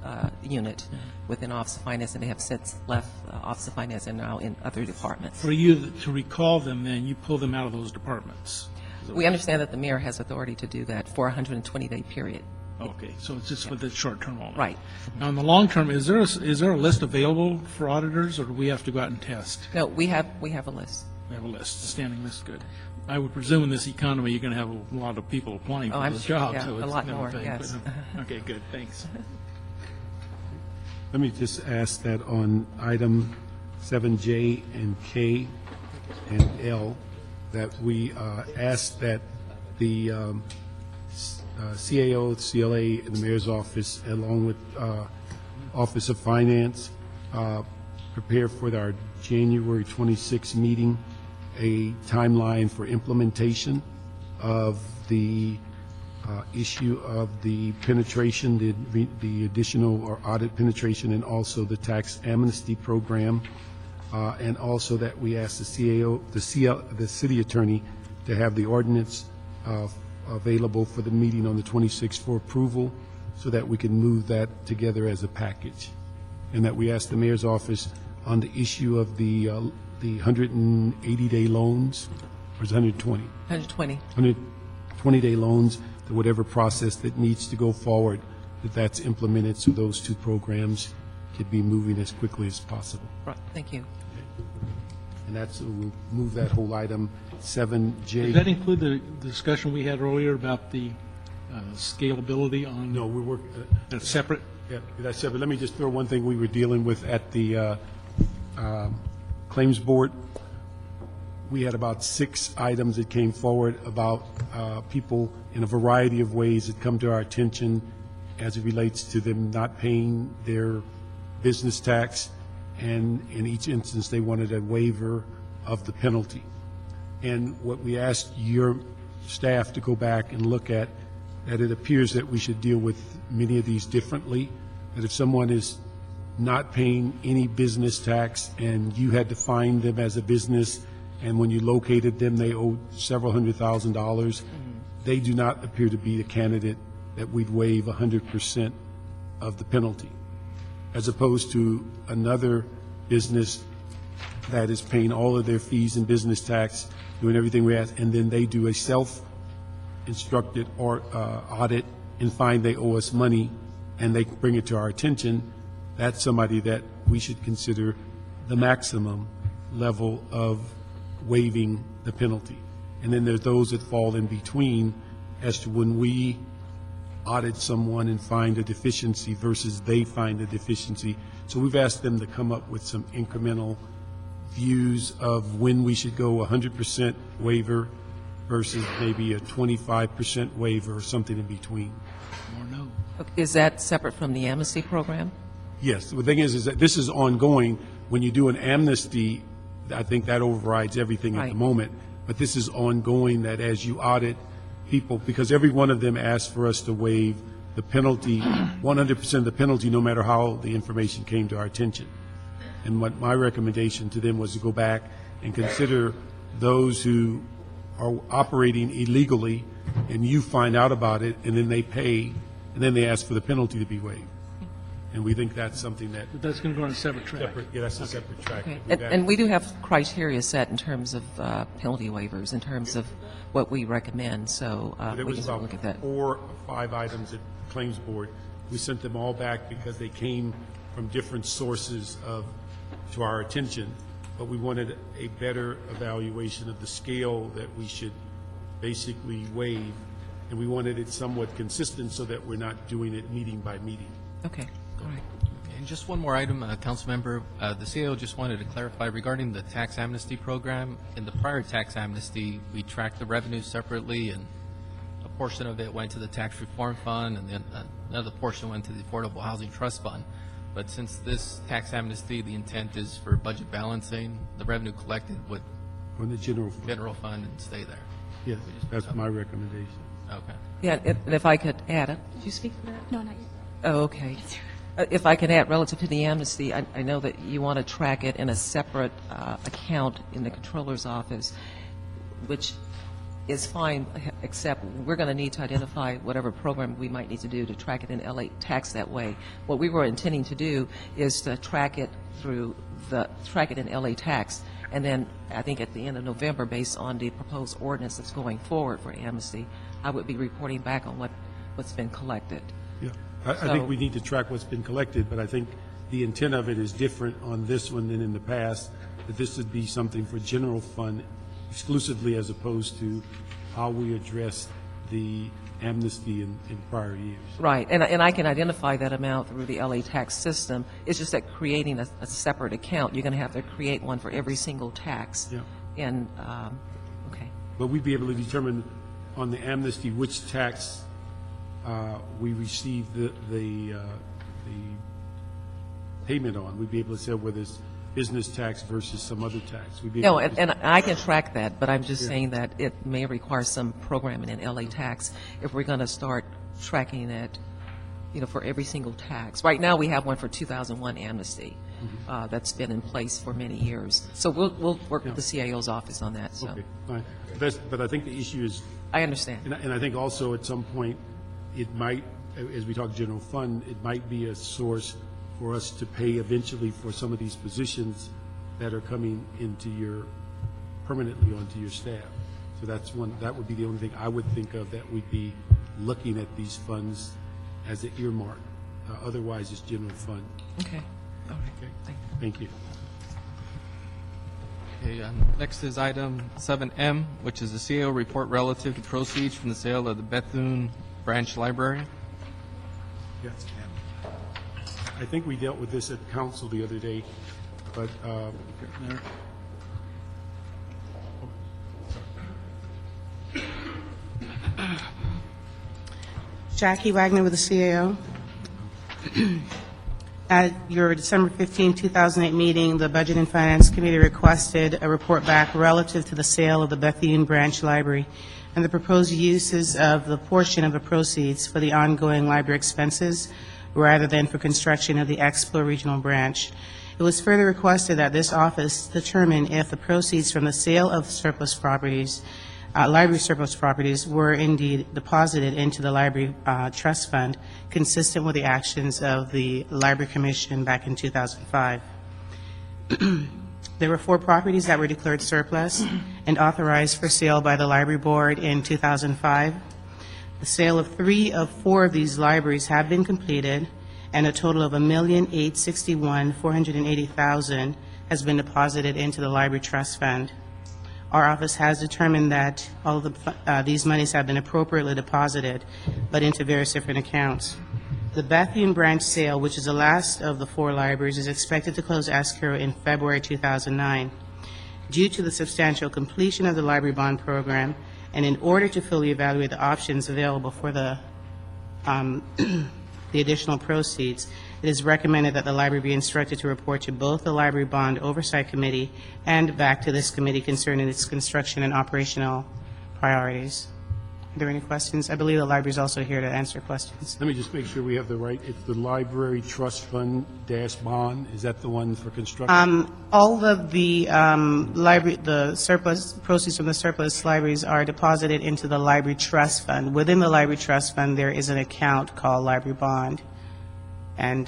unit within Office of Finance, and they have since left Office of Finance and now in other departments. For you to recall them, then, you pull them out of those departments? We understand that the mayor has authority to do that for a 120-day period. Okay, so it's just for the short term only. Right. Now, in the long term, is there a list available for auditors, or do we have to go out and test? No, we have a list. We have a list, a standing list, good. I would presume in this economy you're going to have a lot of people applying for this job. Yeah, so it's a lot never more, paid, yes. but, okay, good, thanks. Let me just ask that on item 7J and K and L, that we ask that the CAO, CLA, and the mayor's office, along with Office of Finance, prepare for our January 26th meeting a timeline for implementation of the issue of the penetration, the additional or audit penetration, and also the tax amnesty program, and also that we ask the CAO, the city attorney, to have the ordinance available for the meeting on the 26th for approval, so that we can move that together as a package, and that we ask the mayor's office on the issue of the 180-day loans, or is it 120? 120. 20-day loans, to whatever process that needs to go forward, that's implemented so those two programs could be moving as quickly as possible. Right, thank you. And that's, we'll move that whole item 7J. Does that include the discussion we had earlier about the scalability on? No, we work. That's separate? Yeah, that's separate. Let me just throw one thing we were dealing with at the Claims Board. We had about 6 items that came forward about people in a variety of ways that come to our attention as it relates to them not paying their business tax, and in each instance, they wanted a waiver of the penalty. And what we asked your staff to go back and look at, that it appears that we should deal with many of these differently, that if someone is not paying any business tax and you had to find them as a business, and when you located them, they owed several $100,000, they do not appear to be a candidate that we'd waive 100% of the penalty, as opposed to another business that is paying all of their fees and business tax, doing everything we ask, and then they do a self-instructed or audit and find they owe us money, and they bring it to our attention. That's somebody that we should consider the maximum level of waiving the penalty. And then there's those that fall in between as to when we audit someone and find a deficiency versus they find a deficiency. So we've asked them to come up with some incremental views of when we should go 100% waiver versus maybe a 25% waiver or something in between. Or no. Is that separate from the amnesty program? Yes. The thing is that this is ongoing. When you do an amnesty, I think that overrides everything at the moment. But this is ongoing, that as you audit people, because every one of them asked for us to waive the penalty, 100% of the penalty, no matter how the information came to our attention. And what my recommendation to them was to go back and consider those who are operating illegally, and you find out about it, and then they pay, and then they ask for the penalty to be waived. And we think that's something that... But that's going to go on a separate track. Yeah, that's a separate track. Okay. And we do have criteria set in terms of penalty waivers, in terms of what we recommend, so we can look at that. 4 or 5 items at the Claims Board. We sent them all back because they came from different sources to our attention, but we wanted a better evaluation of the scale that we should basically waive, and we wanted it somewhat consistent so that we're not doing it meeting by meeting. Okay. All right. And just one more item, Councilmember. The CAO just wanted to clarify regarding the tax amnesty program. In the prior tax amnesty, we tracked the revenue separately, and a portion of it went to the tax reform fund, and then another portion went to the Affordable Housing Trust Fund. But since this tax amnesty, the intent is for budget balancing, the revenue collected would from the general fund and stay there. Yes, that's my recommendation. Okay. Yeah, and if I could add, did you speak to that? No, not yet. Oh, okay. If I could add, relative to the amnesty, I know that you want to track it in a separate account in the Controller's office, which is fine, except we're going to need to identify whatever program we might need to do to track it in LA tax that way. What we were intending to do is to track it in LA tax, and then I think at the end of November, based on the proposed ordinance that's going forward for amnesty, I would be reporting back on what's been collected. Yeah. I think we need to track what's been collected, but I think the intent of it is different on this one than in the past, that this would be something for general fund exclusively as opposed to how we address the amnesty in prior years. Right, and I can identify that amount through the LA tax system. It's just that creating a separate account, you're going to have to create one for every single tax. Yeah. And, okay. But we'd be able to determine on the amnesty which tax we received the payment on. We'd be able to say whether it's business tax versus some other tax. We'd be No, able to and I can track that, but I'm just saying that it may require some programming in LA tax if we're going to start tracking it, for every single tax. Right now, we have one for 2001 amnesty that's been in place for many years. So we'll work with the CAO's office on that. So. Okay, fine. But I think the issue is... I understand. And I think also at some point, it might, as we talk general fund, it might be a source for us to pay eventually for some of these positions that are coming into permanently onto your staff. So that's one, that would be the only thing I would think of that we'd be looking at these funds as an earmark. Otherwise, it's general fund. Okay. All right. Thank you. Okay, next is item 7M, which is the CAO report relative to proceeds from the sale of the Bethune Branch Library. Yes, I think we dealt with this at council the other day, but Jackie Wagner with the CAO. At your December 15, 2008 meeting, the Budget and Finance Committee requested a report back relative to the sale of the Bethune Branch Library and the proposed uses of the portion of the proceeds for the ongoing library expenses rather than for construction of the Explo Regional Branch. It was further requested that this office determine if the proceeds from the sale of surplus properties, library surplus properties, were indeed deposited into the library trust fund, consistent with the actions of the Library Commission back in 2005. There were 4 properties that were declared surplus and authorized for sale by the Library Board in 2005. The sale of 3 of 4 of these libraries have been completed, and a total of $1,861,480,000 has been deposited into the Library Trust Fund. Our office has determined that all of these monies have been appropriately deposited, but into various different accounts. The Bethune Branch sale, which is the last of the 4 libraries, is expected to close escrow in February 2009. Due to the substantial completion of the library bond program, and in order to fully evaluate the options available for the additional proceeds, it is recommended that the library be instructed to report to both the Library Bond Oversight Committee and back to this committee concerning its construction and operational priorities. Are there any questions? I believe the library is also here to answer questions. Let me just make sure we have the right, it's the Library Trust Fund dash bond, is that the one for construction? All of the the surplus, proceeds from the surplus libraries are deposited into the Library Trust Fund. Within the Library Trust Fund, there is an account called Library Bond, and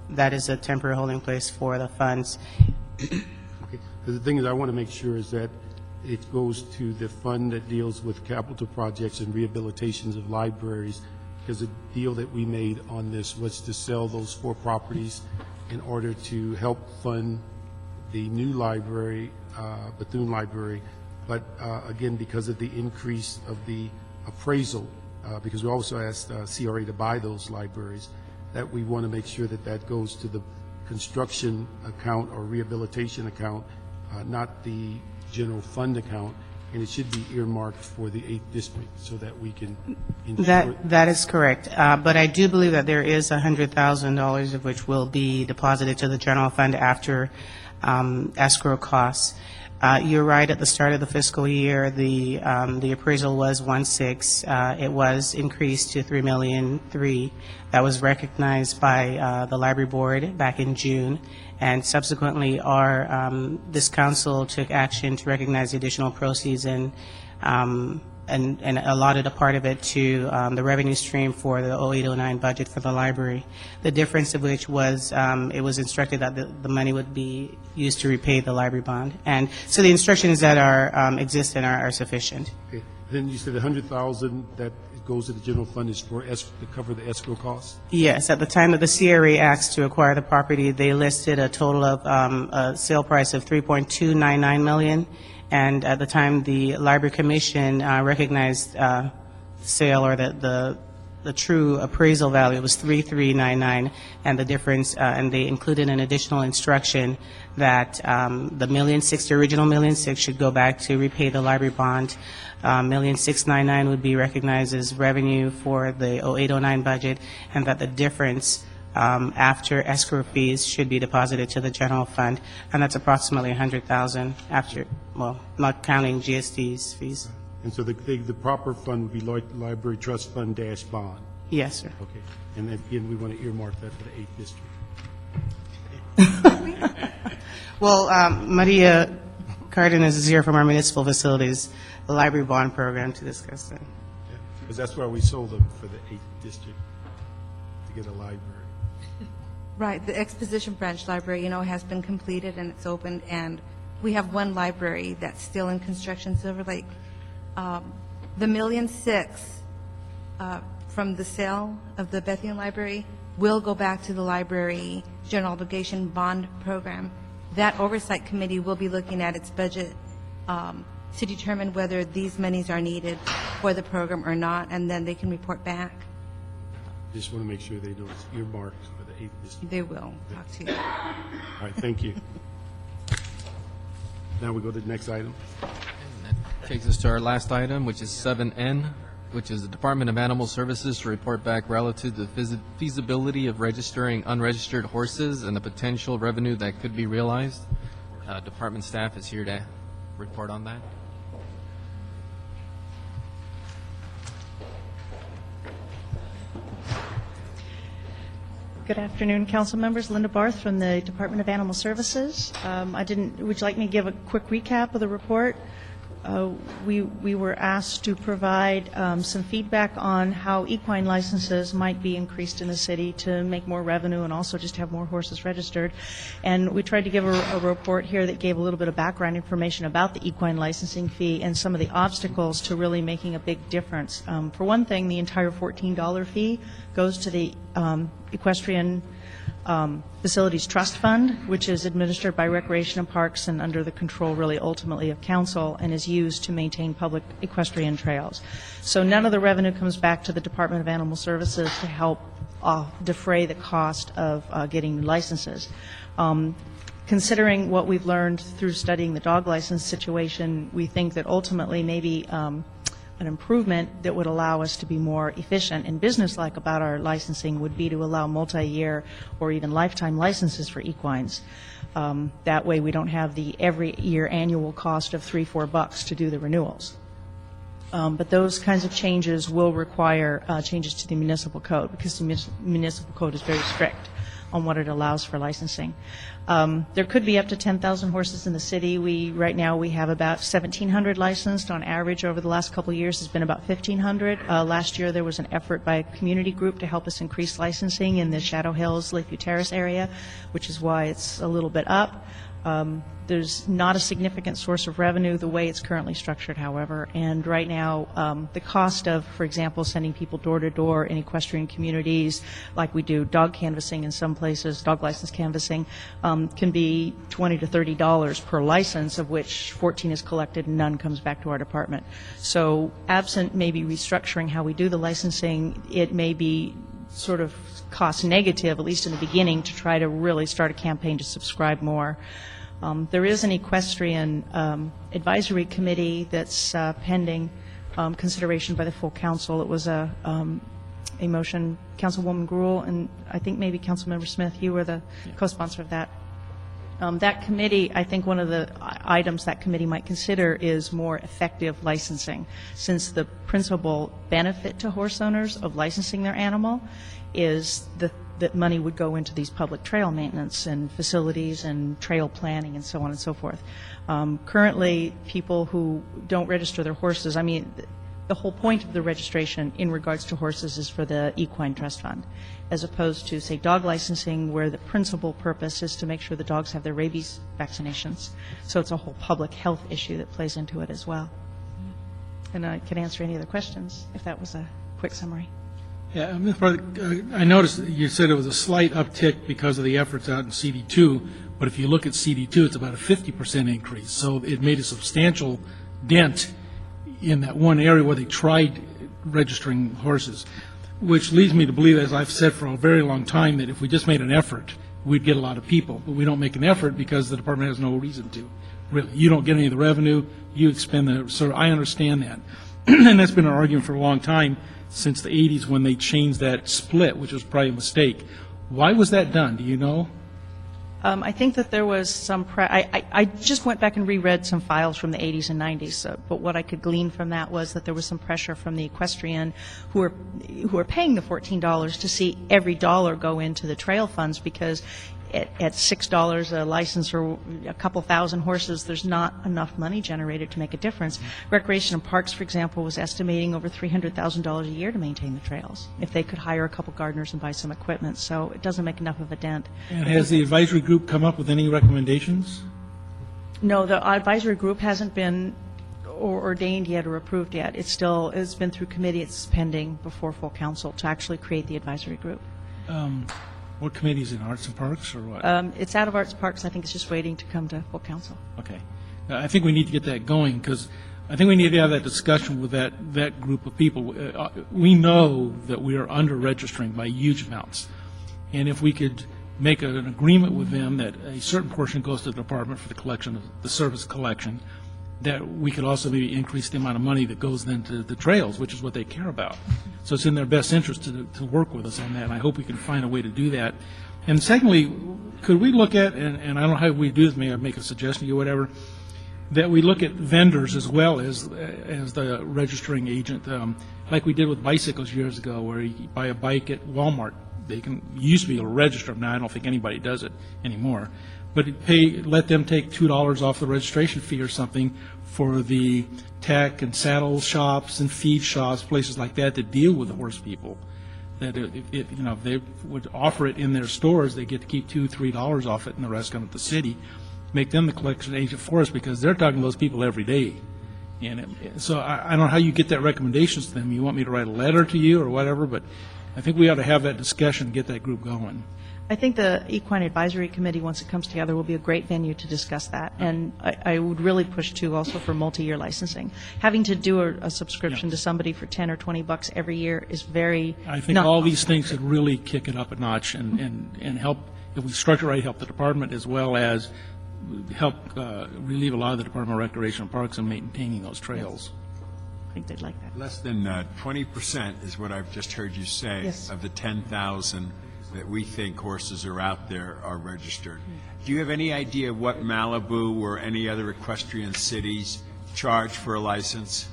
that is a temporary holding place for the funds. Okay. The thing is, I want to make sure is that it goes to the fund that deals with capital projects and rehabilitations of libraries, because the deal that we made on this was to sell those 4 properties in order to help fund the new library, Bethune Library, but again, because of the increase of the appraisal, because we also asked CRA to buy those libraries, that we want to make sure that that goes to the construction account or rehabilitation account, not the general fund account, and it should be earmarked for the 8th district so that we can ensure. That is correct. But I do believe that there is $100,000 of which will be deposited to the general fund after escrow costs. You're right, at the start of the fiscal year, the appraisal was 1.6. It was increased to $3.3 million. That was recognized by the library board back in June, and subsequently this council took action to recognize the additional proceeds and allotted a part of it to the revenue stream for the 08-09 budget for the library. The difference of which was it was instructed that the money would be used to repay the library bond. And so the instructions that exist are sufficient. Okay. Then you said $100,000 that goes to the general fund is for to cover the escrow costs? Yes. At the time that the CRA asked to acquire the property, they listed a total of a sale price of $3.299 million. And at the time the Library Commission recognized sale, or the true appraisal value was $3.399, and the difference, and they included an additional instruction that the $1.6 million, the original $1.6 million should go back to repay the library bond. $1.699 would be recognized as revenue for the 08-09 budget, and that the difference after escrow fees should be deposited to the general fund, and that's approximately $100,000 after, well, not counting GST's fees. And so the proper fund would be Library Trust Fund dash bond? Yes, sir. Okay. And then again, we want to earmark that for the 8th district. Well, Maria Cardenas is here from our municipal facilities, the library bond program, to discuss that. Because that's why we sold them, for the 8th district, to get a library. Right, the Exposition Branch Library, has been completed and it's opened, and we have one library that's still in construction, Silver Lake The $1,600,000 from the sale of the Bethlehem Library will go back to the library general obligation bond program. That oversight committee will be looking at its budget to determine whether these monies are needed for the program or not, and then they can report back. Just want to make sure they know it's earmarked for the 8th district. They will talk to you. All right, thank you. Now we go to the next item. Takes us to our last item, which is 7N, which is the Department of Animal Services to report back relative to the feasibility of registering unregistered horses and the potential revenue that could be realized. Department staff is here to report on that. Good afternoon, council members. Linda Barth from the Department of Animal Services. Would you like me to give a quick recap of the report? We were asked to provide some feedback on how equine licenses might be increased in the city to make more revenue and also just have more horses registered. And we tried to give a report here that gave a little bit of background information about the equine licensing fee and some of the obstacles to really making a big difference. For one thing, the entire $14 fee goes to the Equestrian Facilities Trust Fund, which is administered by Recreation and Parks and under the control really ultimately of council and is used to maintain public equestrian trails. So none of the revenue comes back to the Department of Animal Services to help defray the cost of getting licenses. Considering what we've learned through studying the dog license situation, we think that ultimately maybe an improvement that would allow us to be more efficient and businesslike about our licensing would be to allow multi-year or even lifetime licenses for equines. That way we don't have the every year annual cost of $3-4 to do the renewals. But those kinds of changes will require changes to the municipal code because the municipal code is very strict on what it allows for licensing. There could be up to 10,000 horses in the city. Right now we have about 1,700 licensed. On average, over the last couple of years, it's been about 1,500. Last year, there was an effort by a community group to help us increase licensing in the Shadow Hills, Lakeview Terrace area, which is why it's a little bit up. There's not a significant source of revenue the way it's currently structured, however, and right now the cost of, for example, sending people door to door in equestrian communities, like we do dog canvassing in some places, dog license canvassing, can be $20 to $30 per license, of which 14 is collected and none comes back to our department. So absent maybe restructuring how we do the licensing, it may be sort of cost negative, at least in the beginning, to try to really start a campaign to subscribe more. There is an equestrian advisory committee that's pending consideration by the full council. It was a motion, Councilwoman Gruhl, and I think maybe Councilmember Smith, you were the co-sponsor of that. That committee, I think one of the items that committee might consider is more effective licensing, since the principal benefit to horse owners of licensing their animal is that money would go into these public trail maintenance and facilities and trail planning and so on and so forth. Currently, people who don't register their horses, I mean, the whole point of the registration in regards to horses is for the Equine Trust Fund, as opposed to, say, dog licensing, where the principal purpose is to make sure the dogs have their rabies vaccinations. So it's a whole public health issue that plays into it as well. And I can answer any other questions, if that was a quick summary. Yeah, I noticed you said it was a slight uptick because of the efforts out in CD2, but if you look at CD2, it's about a 50% increase. So it made a substantial dent in that one area where they tried registering horses, which leads me to believe, as I've said for a very long time, that if we just made an effort, we'd get a lot of people. But we don't make an effort because the department has no reason to. Really, you don't get any of the revenue, you expend the, so I understand that. And that's been an argument for a long time, since the 80s when they changed that split, which was probably a mistake. Why was that done? Do you know? I think that there was some I just went back and reread some files from the 80s and 90s, but what I could glean from that was that there was some pressure from the equestrian who are paying the $14 to see every dollar go into the trail funds, because at $6 a license or a couple thousand horses, there's not enough money generated to make a difference. Recreation and Parks, for example, was estimating over $300,000 a year to maintain the trails if they could hire a couple gardeners and buy some equipment. So it doesn't make enough of a dent. And has the advisory group come up with any recommendations? No, the advisory group hasn't been ordained yet or approved yet. It's been through committee, it's pending before full council to actually create the advisory group. What committee is it, Arts and Parks or what? It's out of Arts and Parks. I think it's just waiting to come to full council. Okay. I think we need to get that going, because I think we need to have that discussion with that group of people. We know that we are under-registering by huge amounts, and if we could make an agreement with them that a certain portion goes to the department for the collection of the service collection, that we could also maybe increase the amount of money that goes then to the trails, which is what they care about. So it's in their best interest to work with us on that, and I hope we can find a way to do that. And secondly, could we look at, and I don't know how we do this, maybe I make a suggestion to you, whatever, that we look at vendors as well as the registering agent, like we did with bicycles years ago, where you buy a bike at Walmart. You used to be able to register them. Now I don't think anybody does it anymore. But let them take $2 off the registration fee or something for the tack and saddle shops and feed shops, places like that deal with the horse people. That if they would offer it in their stores, they get to keep $2-3 off it, and the rest come to the city. Make them the collection agent for us, because they're talking to those people every day. And so I don't know how you get that recommendations to them. You want me to write a letter to you or whatever, but I think we ought to have that discussion and get that group going. I think the Equine Advisory Committee, once it comes together, will be a great venue to discuss that. And I would really push, too, also for multi-year licensing. Having to do a subscription to somebody for $10 or $20 every year is very I think all these things could really kick it up a notch and help, if we structure right, help the department as well as help relieve a lot of the Department of Recreation and Parks in maintaining those trails. I think they'd like that. Less than 20% is what I've just heard you say. Yes. Of the 10,000 that we think horses are out there are registered. Do you have any idea what Malibu or any other equestrian cities charge for a license?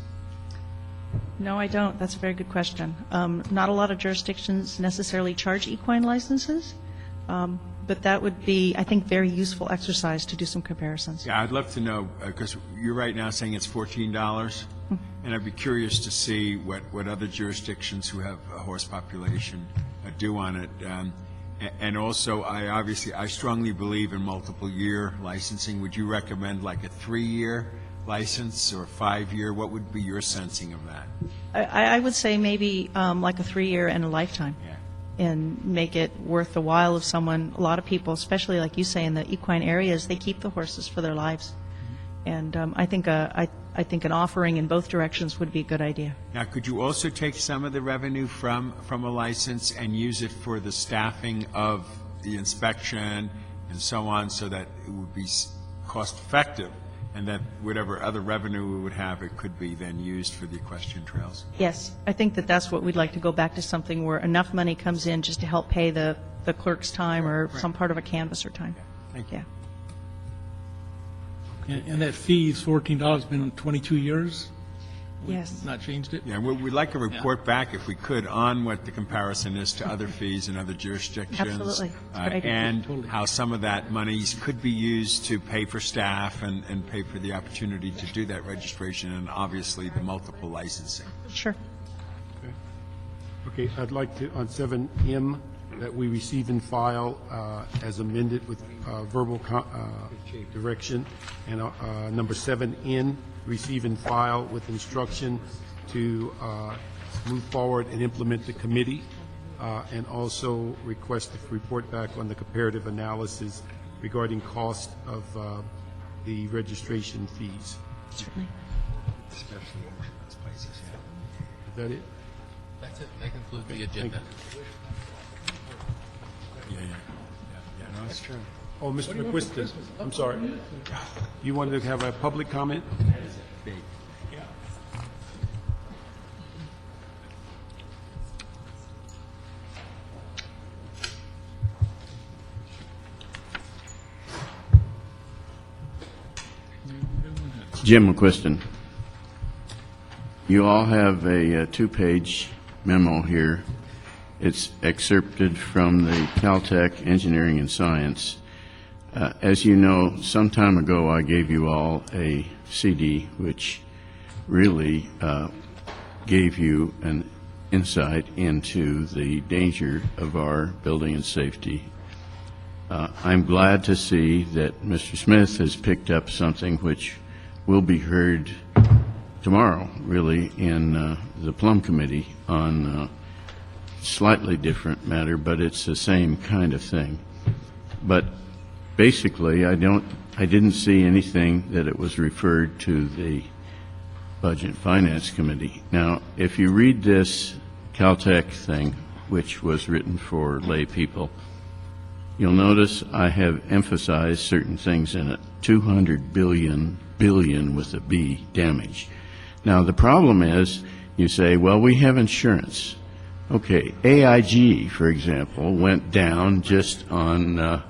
No, I don't. That's a very good question. Not a lot of jurisdictions necessarily charge equine licenses, but that would be, I think, very useful exercise to do some comparisons. Yeah, I'd love to know, because you're right now saying it's $14, and I'd be curious to see what other jurisdictions who have a horse population do on it. And also, I strongly believe in multiple year licensing. Would you recommend like a 3-year license or a 5-year? What would be your sensing of that? I would say maybe like a 3-year and a lifetime. And make it worth the while of someone. A lot of people, especially like you say in the equine areas, they keep the horses for their lives. And I think an offering in both directions would be a good idea. Now, could you also take some of the revenue from a license and use it for the staffing of the inspection and so on, so that it would be cost effective, and that whatever other revenue we would have, it could be then used for the equestrian trails? Yes, I think that's what we'd like to go back to, something where enough money comes in just to help pay the clerk's time or some part of a canvasser time. Thank you. Yeah. And that fee is $14, been on 22 years? Yes. Not changed it? Yeah, we'd like a report back, if we could, on what the comparison is to other fees in other jurisdictions. Absolutely. That's a good idea. And how some of that monies could be used to pay for staff and pay for the opportunity to do that registration, and obviously the multiple licensing. Sure. Okay, I'd like to, on 7M, that we receive and file as amended with verbal direction, and number 7N, receive and file with instruction to move forward and implement the committee, and also request a report back on the comparative analysis regarding cost of the registration fees. Certainly. Especially in those places, Is that it? That's it. That concludes the agenda. Yeah, no, that's true. Oh, Mr. McQuiston, I'm sorry. You wanted to have a public comment? Jim McQuiston. You all have a 2-page memo here. It's excerpted from the Caltech Engineering and Science. As you know, some time ago I gave you all a CD which really gave you an insight into the danger of our building and safety. I'm glad to see that Mr. Smith has picked up something which will be heard tomorrow, really, in the Plum Committee on a slightly different matter, but it's the same kind of thing. But basically, I didn't see anything that it was referred to the Budget and Finance Committee. Now, if you read this Caltech thing, which was written for lay people, you'll notice I have emphasized certain things in it. 200 billion with a B, damage. Now, the problem is, you say, well, we have insurance. Okay, AIG, for example, went down just on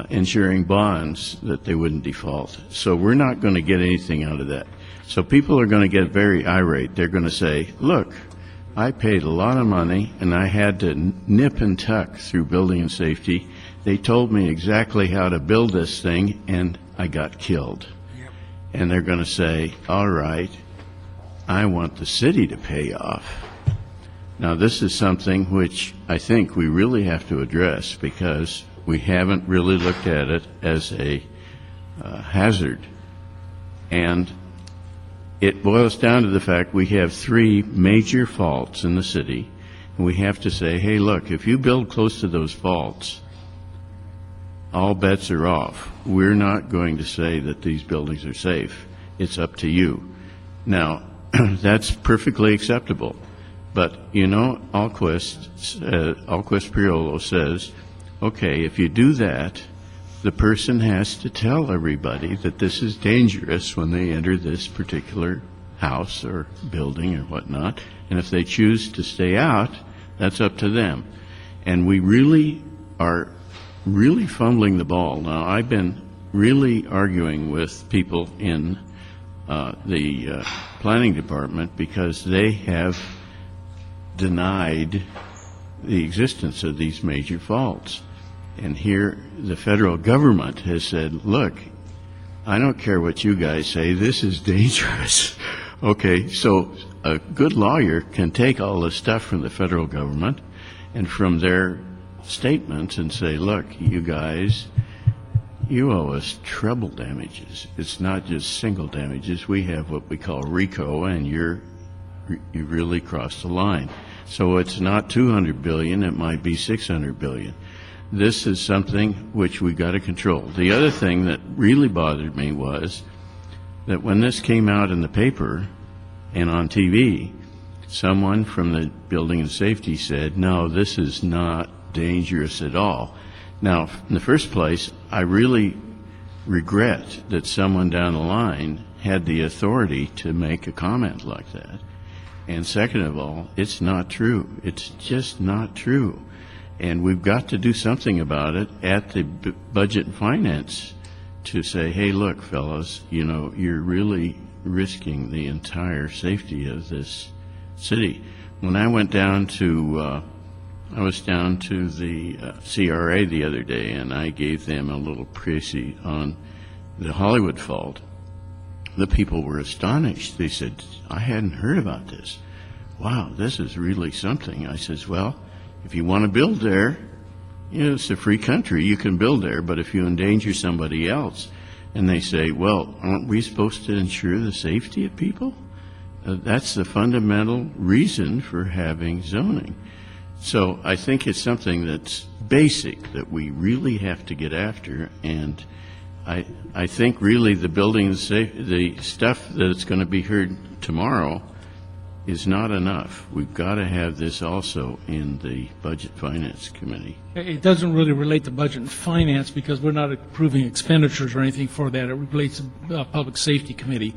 insuring bonds that they wouldn't default. So we're not going to get anything out of that. So people are going to get very irate. They're going to say, look, I paid a lot of money, and I had to nip and tuck through building and safety. They told me exactly how to build this thing, and I got killed. And they're going to say, all right, I want the city to pay off. Now, this is something which I think we really have to address because we haven't really looked at it as a hazard. And it boils down to the fact we have 3 major faults in the city, and we have to say, hey, look, if you build close to those faults, all bets are off. We're not going to say that these buildings are safe. It's up to you. Now, that's perfectly acceptable. But, you know, Alquist Priolo says, okay, if you do that, the person has to tell everybody that this is dangerous when they enter this particular house or building or whatnot. And if they choose to stay out, that's up to them. And we really are fumbling the ball. Now, I've been really arguing with people in the planning department because they have denied the existence of these major faults. And here the federal government has said, look, I don't care what you guys say, this is dangerous. Okay, so a good lawyer can take all this stuff from the federal government and from their statements and say, look, you guys, you owe us treble damages. It's not just single damages. We have what we call RICO, and you really crossed the line. So it's not 200 billion, it might be 600 billion. This is something which we got to control. The other thing that really bothered me was that when this came out in the paper and on TV, someone from the building and safety said, no, this is not dangerous at all. Now, in the first place, I really regret that someone down the line had the authority to make a comment like that. And second of all, it's not true. It's just not true. And we've got to do something about it at the Budget and Finance to say, hey, look, fellows, you know, you're really risking the entire safety of this city. When I went down to, I was down to the CRA the other day, and I gave them a little précis on the Hollywood fault. The people were astonished. They said, I hadn't heard about this. Wow, this is really something. I says, well, if you want to build there, you know, it's a free country. You can build there, but if you endanger somebody else, and they say, well, aren't we supposed to ensure the safety of people? That's the fundamental reason for having zoning. So I think it's something that's basic that we really have to get after, and I think really the building, the stuff that's going to be heard tomorrow is not enough. We've got to have this also in the Budget Finance Committee. It doesn't really relate to budget and finance because we're not approving expenditures or anything for that. It relates to Public Safety Committee.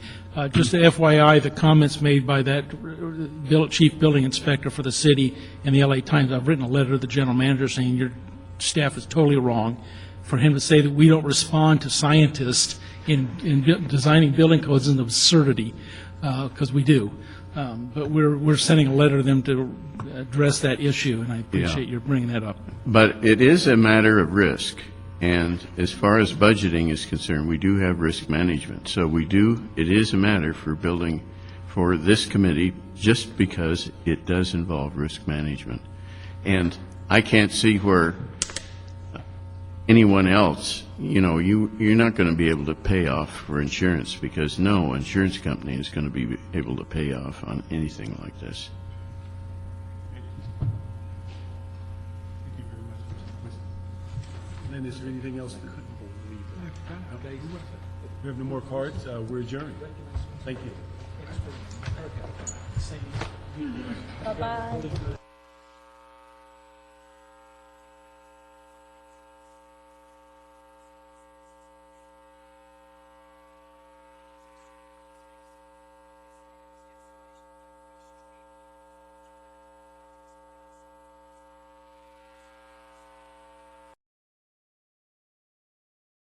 Just a FYI, the comments made by that chief building inspector for the city in the LA Times, I've written a letter to the general manager saying your staff is totally wrong. For him to say that we don't respond to scientists in designing building codes is an absurdity, because we do. But we're sending a letter to them to address that issue, and I appreciate your bringing that up. But it is a matter of risk, and as far as budgeting is concerned, we do have risk management. So it is a matter for building for this committee just because it does involve risk management. And I can't see where anyone else, you know, you're not going to be able to pay off for insurance because no insurance company is going to be able to pay off on anything like this. Lynn, is there anything else? Okay. We have no more cards. We're adjourned. Thank you. Bye-bye.